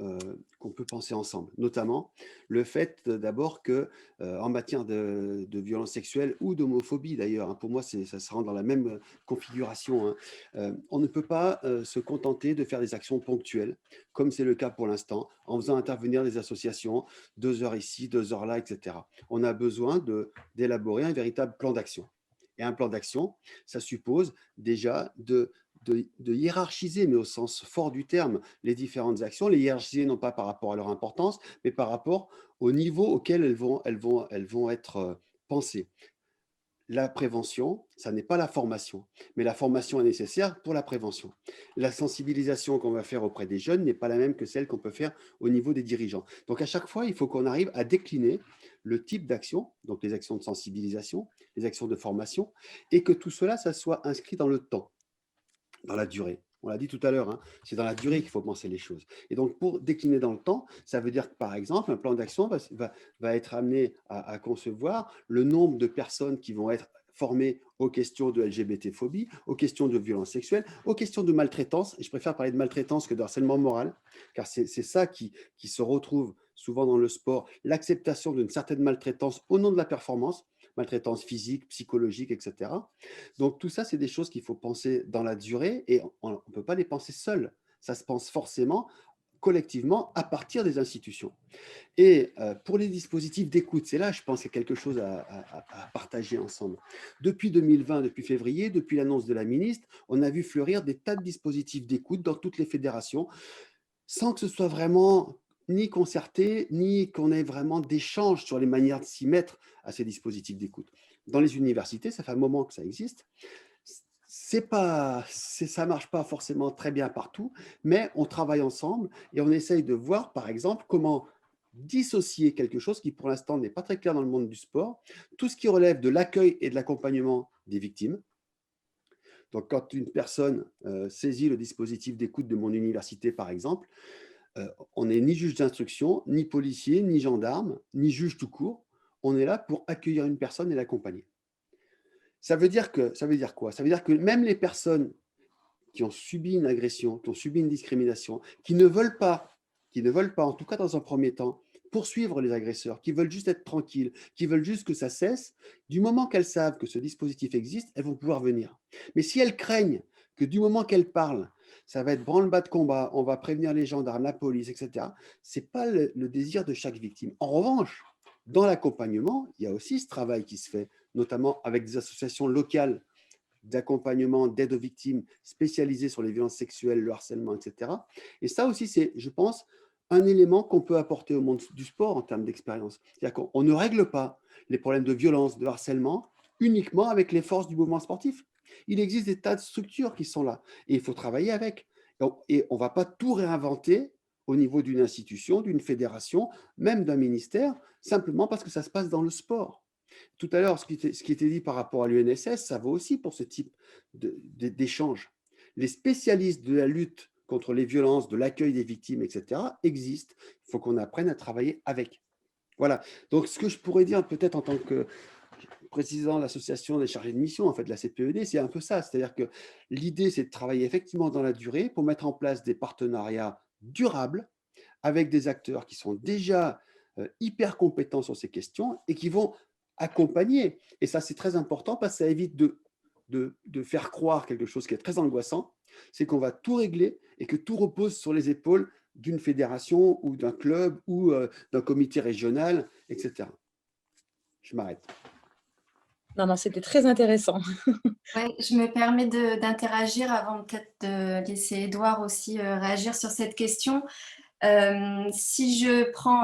Speaker 2: penser ensemble, notamment le fait d'abord que en matière de violences sexuelles ou d'homophobie d'ailleurs, hein, pour moi ça se rend dans la même configuration, hein, on ne peut pas se contenter de faire des actions ponctuelles, comme c'est le cas pour l'instant, en faisant intervenir des associations, 2 heures ici, 2 heures là, etc. On a besoin d'élaborer un véritable plan d'action. Et un plan d'action, ça suppose déjà de hiérarchiser, mais au sens fort du terme, les différentes actions, les hiérarchiser non pas par rapport à leur importance, mais par rapport au niveau auquel elles vont être pensées. La prévention, ça n'est pas la formation, mais la formation est nécessaire pour la prévention. La sensibilisation qu'on va faire auprès des jeunes n'est pas la même que celle qu'on peut faire au niveau des dirigeants. Donc à chaque fois, il faut qu'on arrive à décliner le type d'action, donc les actions de sensibilisation, les actions de formation, et que tout cela, ça soit inscrit dans le temps, dans la durée. On l'a dit tout à l'heure, hein, c'est dans la durée qu'il faut penser les choses. Et donc, pour décliner dans le temps, ça veut dire que, par exemple, un plan d'action va être amené à concevoir le nombre de personnes qui vont être formées aux questions de LGBT-phobie, aux questions de violence sexuelle, aux questions de maltraitance. Et je préfère parler de maltraitance que de harcèlement moral, car c'est ça qui se retrouve souvent dans le sport, l'acceptation d'une certaine maltraitance au nom de la performance, maltraitance physique, psychologique, etc. Donc tout ça, c'est des choses qu'il faut penser dans la durée et on ne peut pas les penser seuls. Ça se pense forcément collectivement à partir des institutions. Et pour les dispositifs d'écoute, c'est là, je pense, qu'il y a quelque chose à partager ensemble. Depuis 2020, depuis février, depuis l'annonce de la ministre, on a vu fleurir des tas de dispositifs d'écoute dans toutes les fédérations, sans que ce soit vraiment ni concerté, ni qu'on ait vraiment d'échanges sur les manières de s'y mettre à ces dispositifs d'écoute. Dans les universités, ça fait un moment que ça existe. Ça ne marche pas forcément très bien partout, mais on travaille ensemble et on essaye de voir, par exemple, comment dissocier quelque chose qui, pour l'instant, n'est pas très clair dans le monde du sport, tout ce qui relève de l'accueil et de l'accompagnement des victimes. Donc, quand une personne saisit le dispositif d'écoute de mon université, par exemple, on n'est ni juge d'instruction, ni policier, ni gendarme, ni juge tout court. On est là pour accueillir une personne et l'accompagner. Ça veut dire quoi? Ça veut dire que même les personnes qui ont subi une agression, qui ont subi une discrimination, qui ne veulent pas, en tout cas dans un premier temps, poursuivre les agresseurs, qui veulent juste être tranquilles, qui veulent juste que ça cesse, du moment qu'elles savent que ce dispositif existe, elles vont pouvoir venir. Mais si elles craignent que du moment qu'elles parlent, ça va être branle-bas de combat, on va prévenir les gendarmes, la police, etc., ce n'est pas le désir de chaque victime. En revanche, dans l'accompagnement, il y a aussi ce travail qui se fait, notamment avec des associations locales d'accompagnement, d'aide aux victimes spécialisées sur les violences sexuelles, le harcèlement, etc. Et ça aussi, c'est, je pense, un élément qu'on peut apporter au monde du sport en termes d'expérience. C'est-à-dire qu'on ne règle pas les problèmes de violence, de harcèlement uniquement avec les forces du mouvement sportif. Il existe des tas de structures qui sont là et il faut travailler avec. Et on ne va pas tout réinventer au niveau d'une institution, d'une fédération, même d'un ministère, simplement parce que ça se passe dans le sport. Tout à l'heure, ce qui était dit par rapport à l'UNSS, ça vaut aussi pour ce type d'échange. Les spécialistes de la lutte contre les violences, de l'accueil des victimes, etc., existent. Il faut qu'on apprenne à travailler avec. Voilà. Donc, ce que je pourrais dire peut-être en tant que président de l'association des chargés de mission, en fait, de la CPED, c'est un peu ça. C'est-à-dire que l'idée, c'est de travailler effectivement dans la durée pour mettre en place des partenariats durables avec des acteurs qui sont déjà hyper compétents sur ces questions et qui vont accompagner. Et ça, c'est très important parce que ça évite de faire croire quelque chose qui est très angoissant, c'est qu'on va tout régler et que tout repose sur les épaules d'une fédération ou d'un club ou d'un comité régional, etc. Je m'arrête.
Speaker 1: Non, c'était très intéressant.
Speaker 3: Ouais, je me permets d'interagir avant peut-être de laisser Édouard aussi réagir sur cette question. Si je prends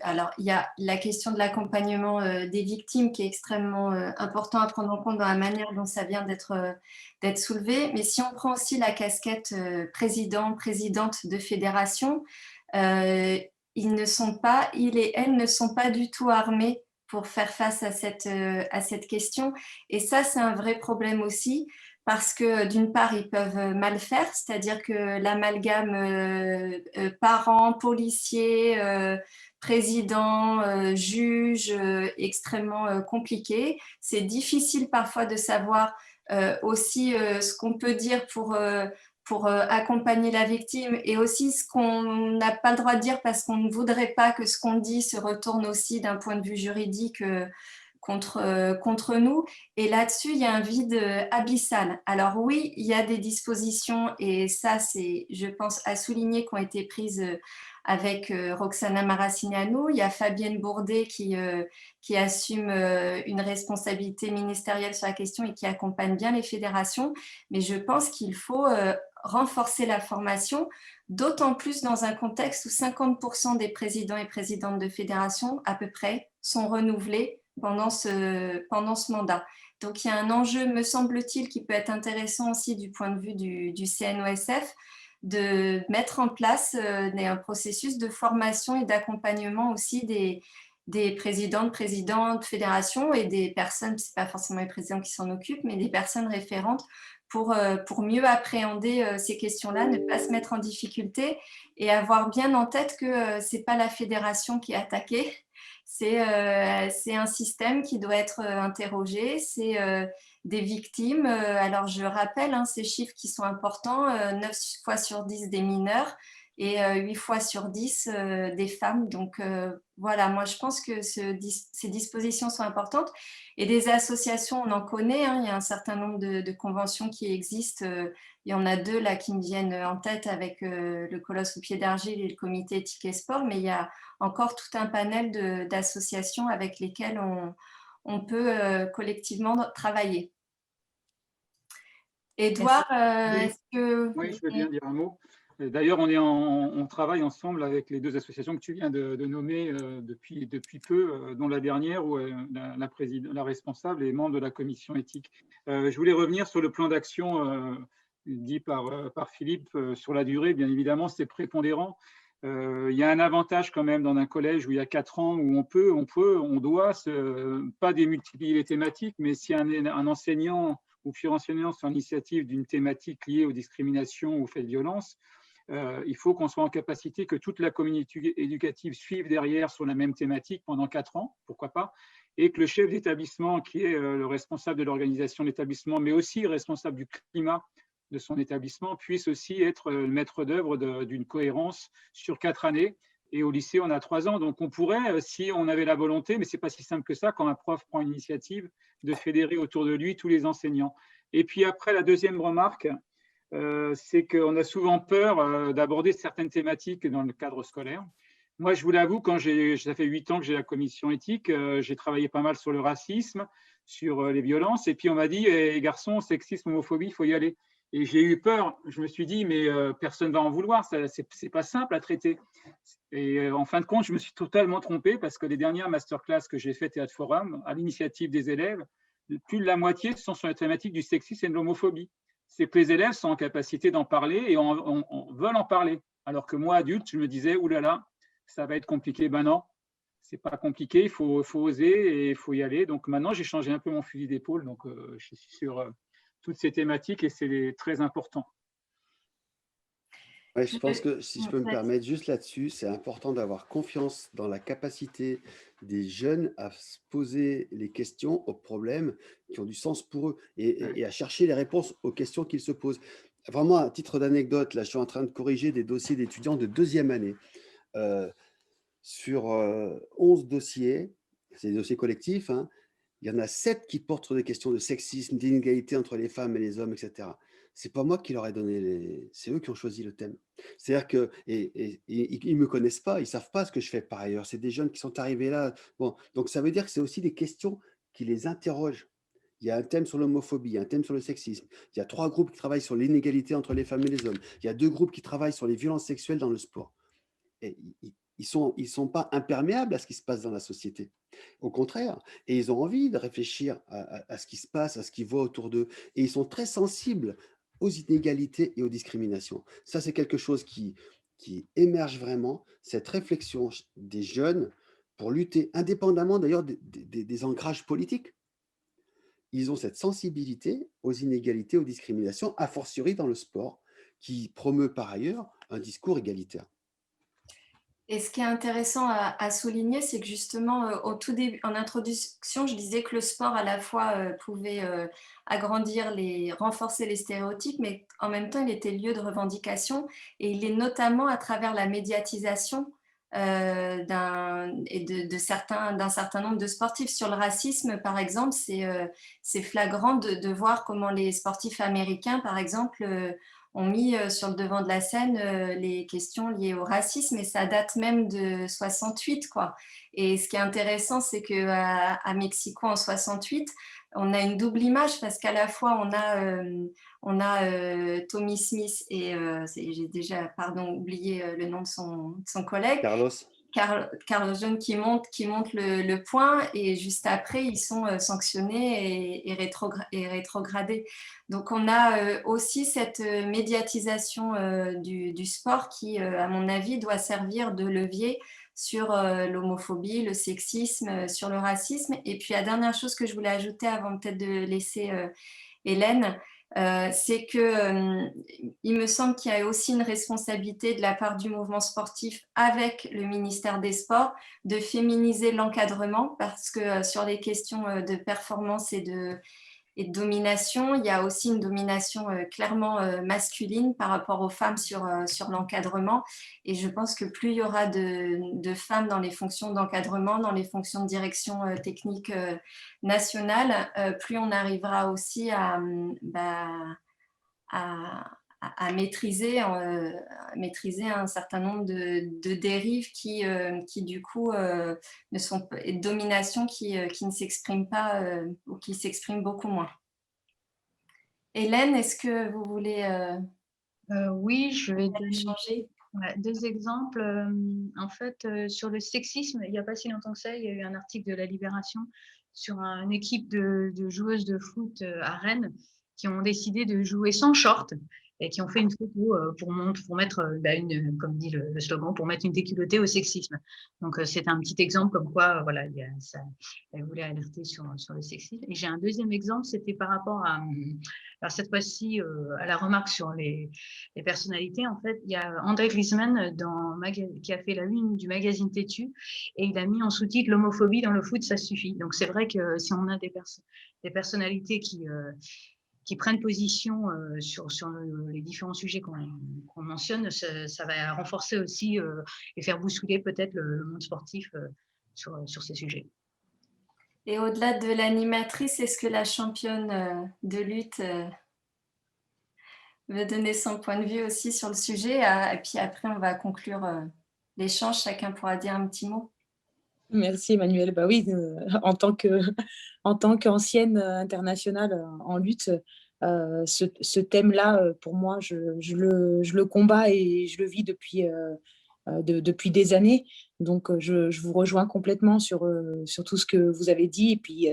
Speaker 3: alors, il y a la question de l'accompagnement des victimes qui est extrêmement important à prendre en compte dans la manière dont ça vient d'être soulevé. Mais si on prend aussi la casquette présidente de fédération, ils et elles ne sont pas du tout armés pour faire face à cette question. Et ça, c'est un vrai problème aussi. Parce que d'une part, ils peuvent mal faire, c'est-à-dire que l'amalgame parents, policiers, présidents, juges, extrêmement compliqué. C'est difficile parfois de savoir aussi ce qu'on peut dire pour accompagner la victime et aussi ce qu'on n'a pas le droit de dire parce qu'on ne voudrait pas que ce qu'on dit se retourne aussi d'un point de vue juridique contre nous. Et là-dessus, il y a un vide abyssal. Alors oui, il y a des dispositions, et ça, c'est, je pense, à souligner, qui ont été prises avec Roxana Maracineanu. Il y a Fabienne Bourdet qui assume une responsabilité ministérielle sur la question et qui accompagne bien les fédérations. Mais je pense qu'il faut renforcer la formation, d'autant plus dans un contexte où 50% des présidents et présidentes de fédérations, à peu près, sont renouvelés pendant ce mandat. Donc, il y a un enjeu, me semble-t-il, qui peut être intéressant aussi du point de vue du CNOSF, de mettre en place un processus de formation et d'accompagnement aussi des présidents de fédérations et des personnes, ce n'est pas forcément les présidents qui s'en occupent, mais des personnes référentes pour mieux appréhender ces questions-là, ne pas se mettre en difficulté et avoir bien en tête que ce n'est pas la fédération qui est attaquée. C'est un système qui doit être interrogé, c'est des victimes. Alors, je rappelle ces chiffres qui sont importants, 9 fois sur 10 des mineurs et 8 fois sur 10 des femmes. Donc, voilà, moi, je pense que ces dispositions sont importantes. Et des associations, on en connaît, il y a un certain nombre de conventions qui existent. Il y en a 2 là qui me viennent en tête avec le Colosse au pied d'argile et le comité éthique et sport, mais il y a encore tout un panel d'associations avec lesquelles on peut collectivement travailler. Édouard, est-ce que…
Speaker 5: Oui, je veux bien dire un mot. D'ailleurs, on travaille ensemble avec les 2 associations que tu viens de nommer depuis peu, dont la dernière où la responsable est membre de la commission éthique. Je voulais revenir sur le plan d'action dit par Philippe sur la durée. Bien évidemment, c'est prépondérant. Il y a un avantage quand même dans un collège où il y a 4 ans, où on doit pas démultiplier les thématiques, mais si un enseignant ou puis enseignant sur l'initiative d'une thématique liée aux discriminations ou aux faits de violence, il faut qu'on soit en capacité que toute la communauté éducative suive derrière sur la même thématique pendant 4 ans, pourquoi pas, et que le chef d'établissement, qui est le responsable de l'organisation de l'établissement, mais aussi responsable du climat de son établissement, puisse aussi être le maître d'œuvre d'une cohérence sur 4 années. Et au lycée, on a 3 ans. Donc, on pourrait, si on avait la volonté, mais ce n'est pas si simple que ça, quand un prof prend une initiative, de fédérer autour de lui tous les enseignants. Et puis après, la deuxième remarque, c'est qu'on a souvent peur d'aborder certaines thématiques dans le cadre scolaire. Moi, je vous l'avoue, ça fait 8 ans que j'ai la commission éthique, j'ai travaillé pas mal sur le racisme, sur les violences, et puis on m'a dit, garçon, sexisme, homophobie, il faut y aller. Et j'ai eu peur, je me suis dit, mais personne ne va en vouloir, c'est pas simple à traiter. Et en fin de compte, je me suis totalement trompé parce que les dernières masterclass que j'ai faites Théâtre Forum, à l'initiative des élèves, plus de la moitié sont sur la thématique du sexisme et de l'homophobie. C'est que les élèves sont en capacité d'en parler et veulent en parler. Alors que moi, adulte, je me disais, oulala, ça va être compliqué. Ben non, c'est pas compliqué, il faut oser et il faut y aller. Donc maintenant, j'ai changé un peu mon fusil d'épaule. Donc je suis sur toutes ces thématiques et c'est très important.
Speaker 2: Ouais, je pense que si je peux me permettre juste là-dessus, c'est important d'avoir confiance dans la capacité des jeunes à se poser les questions aux problèmes qui ont du sens pour eux et à chercher les réponses aux questions qu'ils se posent. Vraiment, à titre d'anecdote, là, je suis en train de corriger des dossiers d'étudiants de 2e année. Sur 11 dossiers, c'est des dossiers collectifs, hein, il y en a 7 qui portent sur des questions de sexisme, d'inégalité entre les femmes et les hommes, etc. C'est pas moi qui leur ai donné c'est eux qui ont choisi le thème. C'est-à-dire que ils me connaissent pas, ils savent pas ce que je fais par ailleurs. C'est des jeunes qui sont arrivés là. Bon, donc ça veut dire que c'est aussi des questions qui les interrogent. Il y a un thème sur l'homophobie, il y a un thème sur le sexisme. Il y a 3 groupes qui travaillent sur l'inégalité entre les femmes et les hommes. Il y a 2 groupes qui travaillent sur les violences sexuelles dans le sport. Et ils sont pas imperméables à ce qui se passe dans la société. Au contraire, et ils ont envie de réfléchir à ce qui se passe, à ce qu'ils voient autour d'eux. Et ils sont très sensibles aux inégalités et aux discriminations. Ça, c'est quelque chose qui émerge vraiment, cette réflexion des jeunes pour lutter, indépendamment d'ailleurs des ancrages politiques. Ils ont cette sensibilité aux inégalités, aux discriminations, a fortiori dans le sport, qui promeut par ailleurs un discours égalitaire.
Speaker 3: Et ce qui est intéressant à souligner, c'est que justement, au tout début, en introduction, je disais que le sport, à la fois, pouvait agrandir, renforcer les stéréotypes, mais en même temps, il était lieu de revendication. Et il est notamment à travers la médiatisation d'un certain nombre de sportifs. Sur le racisme, par exemple, c'est flagrant de voir comment les sportifs américains, par exemple, ont mis sur le devant de la scène les questions liées au racisme, et ça date même de 68, quoi. Et ce qui est intéressant, c'est qu'à Mexico, en 68, on a une double image, parce qu'à la fois, on a Tommy Smith et j'ai déjà, oublié le nom de son collègue. Carlos Jones qui monte le point, et juste après, ils sont sanctionnés et rétrogradés. Donc, on a aussi cette médiatisation du sport qui, à mon avis, doit servir de levier sur l'homophobie, le sexisme, sur le racisme. Et puis, la dernière chose que je voulais ajouter avant peut-être de laisser Hélène, c'est que il me semble qu'il y a aussi une responsabilité de la part du mouvement sportif avec le ministère des Sports de féminiser l'encadrement, parce que sur les questions de performance et de domination, il y a aussi une domination clairement masculine par rapport aux femmes sur l'encadrement. Et je pense que plus il y aura de femmes dans les fonctions d'encadrement, dans les fonctions de direction technique nationale, plus on arrivera aussi à maîtriser un certain nombre de dérives qui du coup, ne sont, et de domination qui ne s'expriment pas ou qui s'expriment beaucoup moins. Hélène, est-ce que vous voulez
Speaker 4: oui, je vais donner
Speaker 3: changer
Speaker 4: 2 exemples. En fait, sur le sexisme, il n'y a pas si longtemps que ça, il y a eu un article de la Libération sur une équipe de joueuses de foot à Rennes qui ont décidé de jouer sans short. et qui ont fait une photo pour mettre, comme dit le slogan, pour mettre une déculottée au sexisme. Donc, c'est un petit exemple comme quoi, voilà, elle voulait alerter sur le sexisme. Et j'ai un deuxième exemple, c'était par rapport à, alors cette fois-ci, à la remarque sur les personnalités. En fait, il y a André Griezmann qui a fait la une du magazine Têtu, et il a mis en sous-titre l'homophobie dans le foot, ça suffit. Donc, c'est vrai que si on a des personnalités qui prennent position sur les différents sujets qu'on mentionne, ça va renforcer aussi et faire bousculer peut-être le monde sportif sur ces sujets.
Speaker 3: Et au-delà de l'animatrice, est-ce que la championne de lutte veut donner son point de vue aussi sur le sujet? Et puis après, on va conclure l'échange. Chacun pourra dire un petit mot.
Speaker 1: Merci Emmanuel. Bah oui, en tant qu'ancienne internationale en lutte, ce thème-là, pour moi, je le combats et je le vis depuis des années. Donc, je vous rejoins complètement sur tout ce que vous avez dit. Et puis,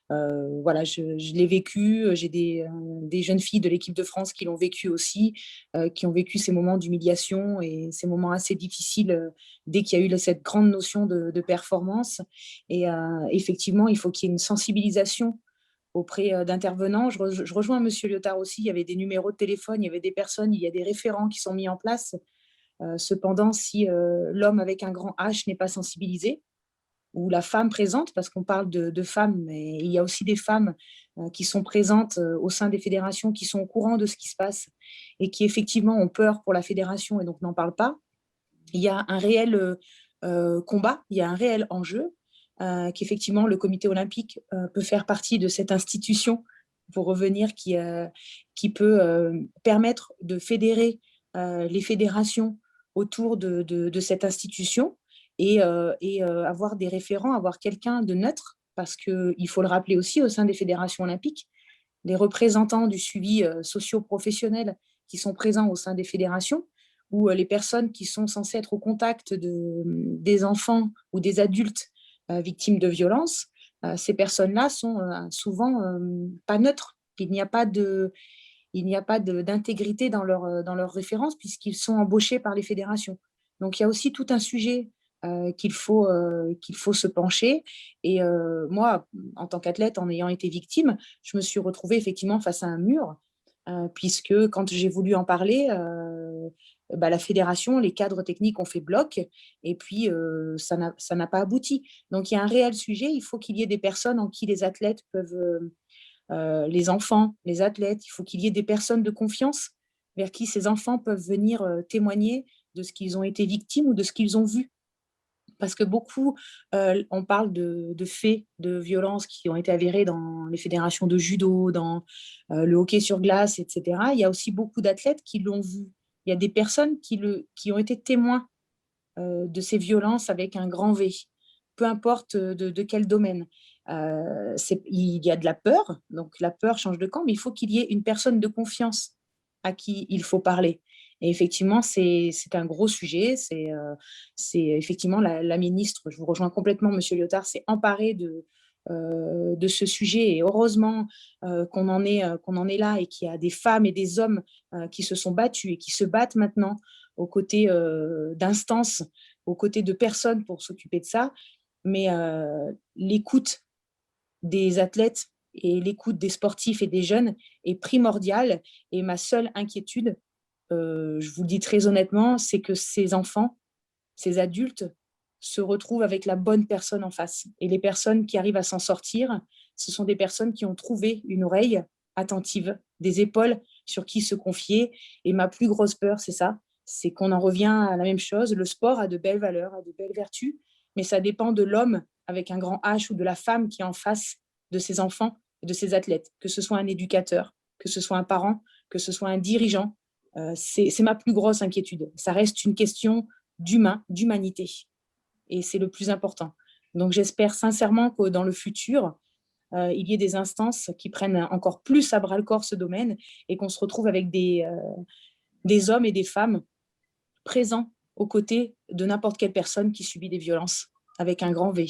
Speaker 1: voilà, je l'ai vécu. J'ai des jeunes filles de l'équipe de France qui l'ont vécu aussi, qui ont vécu ces moments d'humiliation et ces moments assez difficiles dès qu'il y a eu cette grande notion de performance. Et effectivement, il faut qu'il y ait une sensibilisation auprès d'intervenants. Je rejoins Monsieur Lyotard aussi. Il y avait des numéros de téléphone, il y avait des personnes, il y a des référents qui sont mis en place. Cependant, si l'homme avec un grand H n'est pas sensibilisé, ou la femme présente, parce qu'on parle de femmes, mais il y a aussi des femmes qui sont présentes au sein des fédérations, qui sont au courant de ce qui se passe et qui effectivement ont peur pour la fédération et donc n'en parlent pas. Il y a un réel combat, il y a un réel enjeu, qu'effectivement le comité olympique peut faire partie de cette institution, pour revenir, qui peut permettre de fédérer les fédérations autour de cette institution et avoir des référents, avoir quelqu'un de neutre, parce qu'il faut le rappeler aussi, au sein des fédérations olympiques, les représentants du suivi socio-professionnel qui sont présents au sein des fédérations, ou les personnes qui sont censées être au contact des enfants ou des adultes victimes de violences, ces personnes-là sont souvent pas neutres. Il n'y a pas d'intégrité dans leurs références, puisqu'ils sont embauchés par les fédérations. Donc, il y a aussi tout un sujet qu'il faut se pencher. Et moi, en tant qu'athlète, en ayant été victime, je me suis retrouvée effectivement face à un mur, puisque quand j'ai voulu en parler, la fédération, les cadres techniques ont fait bloc, et puis ça n'a pas abouti. Donc, il y a un réel sujet. Il faut qu'il y ait des personnes en qui les athlètes peuvent... les enfants, les athlètes, il faut qu'il y ait des personnes de confiance vers qui ces enfants peuvent venir témoigner de ce qu'ils ont été victimes ou de ce qu'ils ont vu. Parce que beaucoup, on parle de faits de violence qui ont été avérés dans les fédérations de judo, dans le hockey sur glace, etc. Il y a aussi beaucoup d'athlètes qui l'ont vu. Il y a des personnes qui ont été témoins de ces violences avec un grand V, peu importe de quel domaine. Il y a de la peur, donc la peur change de camp, mais il faut qu'il y ait une personne de confiance à qui il faut parler. Et effectivement, c'est un gros sujet. C'est effectivement la ministre, je vous rejoins complètement, Monsieur Lyotard, s'est emparée de ce sujet. Et heureusement qu'on en est là, et qu'il y a des femmes et des hommes qui se sont battus et qui se battent maintenant aux côtés d'instances, aux côtés de personnes pour s'occuper de ça. Mais l'écoute des athlètes et l'écoute des sportifs et des jeunes est primordiale. Et ma seule inquiétude, je vous le dis très honnêtement, c'est que ces enfants, ces adultes, se retrouvent avec la bonne personne en face. Et les personnes qui arrivent à s'en sortir, ce sont des personnes qui ont trouvé une oreille attentive, des épaules sur qui se confier. Et ma plus grosse peur, c'est ça, c'est qu'on en revient à la même chose. Le sport a de belles valeurs, a de belles vertus, mais ça dépend de l'homme avec un grand H ou de la femme qui est en face de ses enfants et de ses athlètes, que ce soit un éducateur, que ce soit un parent, que ce soit un dirigeant. C'est ma plus grosse inquiétude. Ça reste une question d'humain, d'humanité. Et c'est le plus important. Donc, j'espère sincèrement que dans le futur, il y ait des instances qui prennent encore plus à bras-le-corps ce domaine, et qu'on se retrouve avec des hommes et des femmes présents aux côtés de n'importe quelle personne qui subit des violences, avec un grand V.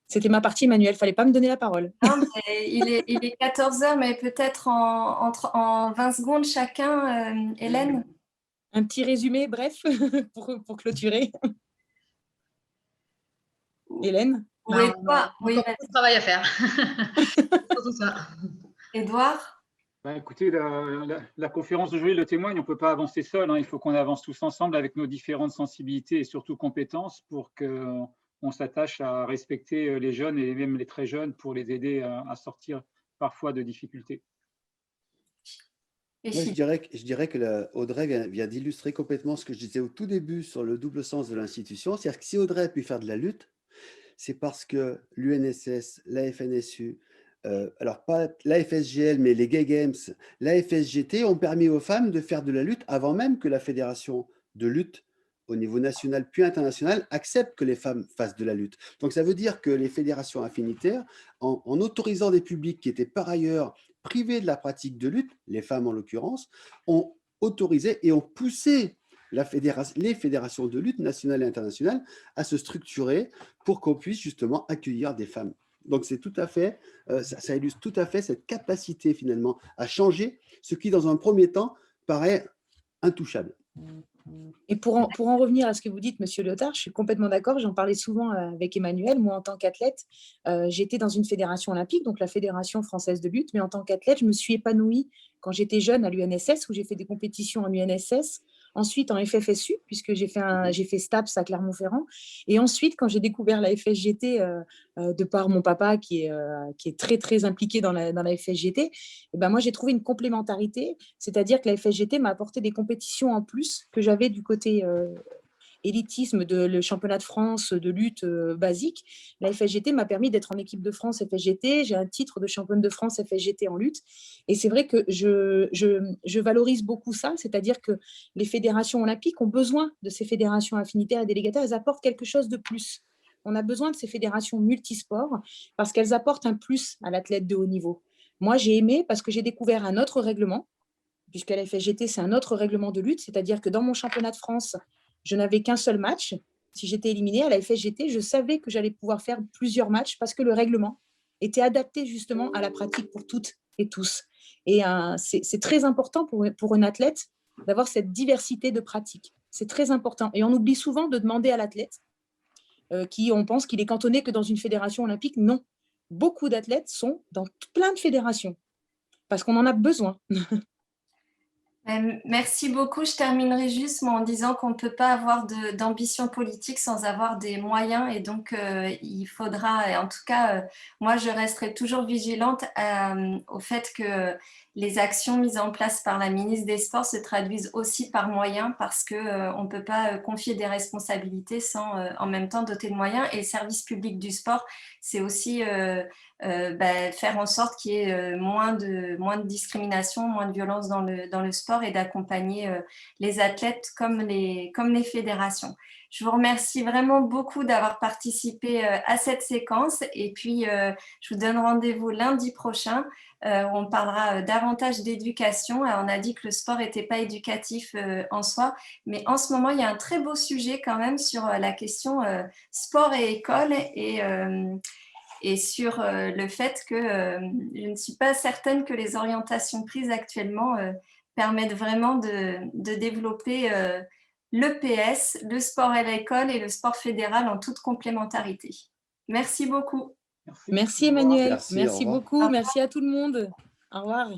Speaker 1: C'était ma partie, Emmanuel. Fallait pas me donner la parole.
Speaker 3: Non, mais il est 14 h, mais peut-être en 20 secondes chacun, Hélène.
Speaker 1: Un petit résumé, bref, pour clôturer. Hélène?
Speaker 3: Ou Edouard.
Speaker 4: Oui, encore beaucoup de travail à faire. Tout ça.
Speaker 3: Édouard?
Speaker 5: Écoutez, la conférence d'aujourd'hui le témoigne, on ne peut pas avancer seul, hein. Il faut qu'on avance tous ensemble avec nos différentes sensibilités et surtout compétences pour qu'on s'attache à respecter les jeunes et même les très jeunes pour les aider à sortir parfois de difficultés.
Speaker 2: Moi, je dirais que Audrey vient d'illustrer complètement ce que je disais au tout début sur le double sens de l'institution. C'est-à-dire que si Audrey a pu faire de la lutte, c'est parce que l'UNSS, la FNSU, alors pas la FSGL, mais les Gay Games, la FSGT ont permis aux femmes de faire de la lutte avant même que la fédération de lutte au niveau national puis international accepte que les femmes fassent de la lutte. Donc ça veut dire que les fédérations affinitaires, en autorisant des publics qui étaient par ailleurs privés de la pratique de lutte, les femmes en l'occurrence, ont autorisé et ont poussé les fédérations de lutte nationales et internationales à se structurer pour qu'on puisse justement accueillir des femmes. Donc c'est tout à fait, ça illustre tout à fait cette capacité finalement à changer ce qui dans un premier temps paraît intouchable.
Speaker 1: Et pour en revenir à ce que vous dites, Monsieur Léotard, je suis complètement d'accord. J'en parlais souvent avec Emmanuel. Moi, en tant qu'athlète, j'étais dans une fédération olympique, donc la Fédération française de lutte. Mais en tant qu'athlète, je me suis épanouie quand j'étais jeune à l'UNSS, où j'ai fait des compétitions en UNSS. Ensuite, en FFSU, puisque j'ai fait STAPS à Clermont-Ferrand. Et ensuite, quand j'ai découvert la FSGT, de par mon papa qui est très, très impliqué dans la FSGT, et ben moi, j'ai trouvé une complémentarité, c'est-à-dire que la FSGT m'a apporté des compétitions en plus que j'avais du côté élitisme le championnat de France de lutte basique. La FSGT m'a permis d'être en équipe de France FSGT. J'ai un titre de championne de France FSGT en lutte. Et c'est vrai que je valorise beaucoup ça, c'est-à-dire que les fédérations olympiques ont besoin de ces fédérations affinitaires et délégataires. Elles apportent quelque chose de plus. On a besoin de ces fédérations multisports parce qu'elles apportent un plus à l'athlète de haut niveau. Moi, j'ai aimé parce que j'ai découvert un autre règlement, puisqu'à la FSGT, c'est un autre règlement de lutte, c'est-à-dire que dans mon championnat de France, je n'avais qu'un seul match. Si j'étais éliminée à la FSGT, je savais que j'allais pouvoir faire plusieurs matchs parce que le règlement était adapté justement à la pratique pour toutes et tous. Et c'est très important pour une athlète d'avoir cette diversité de pratiques. C'est très important. Et on oublie souvent de demander à l'athlète, on pense qu'il est cantonné que dans une fédération olympique. Non. Beaucoup d'athlètes sont dans plein de fédérations parce qu'on en a besoin.
Speaker 3: Merci beaucoup. Je terminerai juste en disant qu'on ne peut pas avoir d'ambition politique sans avoir des moyens et donc il faudra, et en tout cas, moi je resterai toujours vigilante au fait que les actions mises en place par la ministre des Sports se traduisent aussi par moyens parce qu'on ne peut pas confier des responsabilités sans en même temps doter de moyens. Et le service public du sport, c'est aussi faire en sorte qu'il y ait moins de discrimination, moins de violence dans le sport et d'accompagner les athlètes comme les fédérations. Je vous remercie vraiment beaucoup d'avoir participé à cette séquence et puis je vous donne rendez-vous lundi prochain où on parlera davantage d'éducation. On a dit que le sport n'était pas éducatif en soi, mais en ce moment, il y a un très beau sujet quand même sur la question sport et école et sur le fait que je ne suis pas certaine que les orientations prises actuellement permettent vraiment de développer l'EPS, le sport à l'école et le sport fédéral en toute complémentarité. Merci beaucoup.
Speaker 1: Merci Emmanuel.
Speaker 2: Merci
Speaker 1: beaucoup. Merci à tout le monde. Au revoir.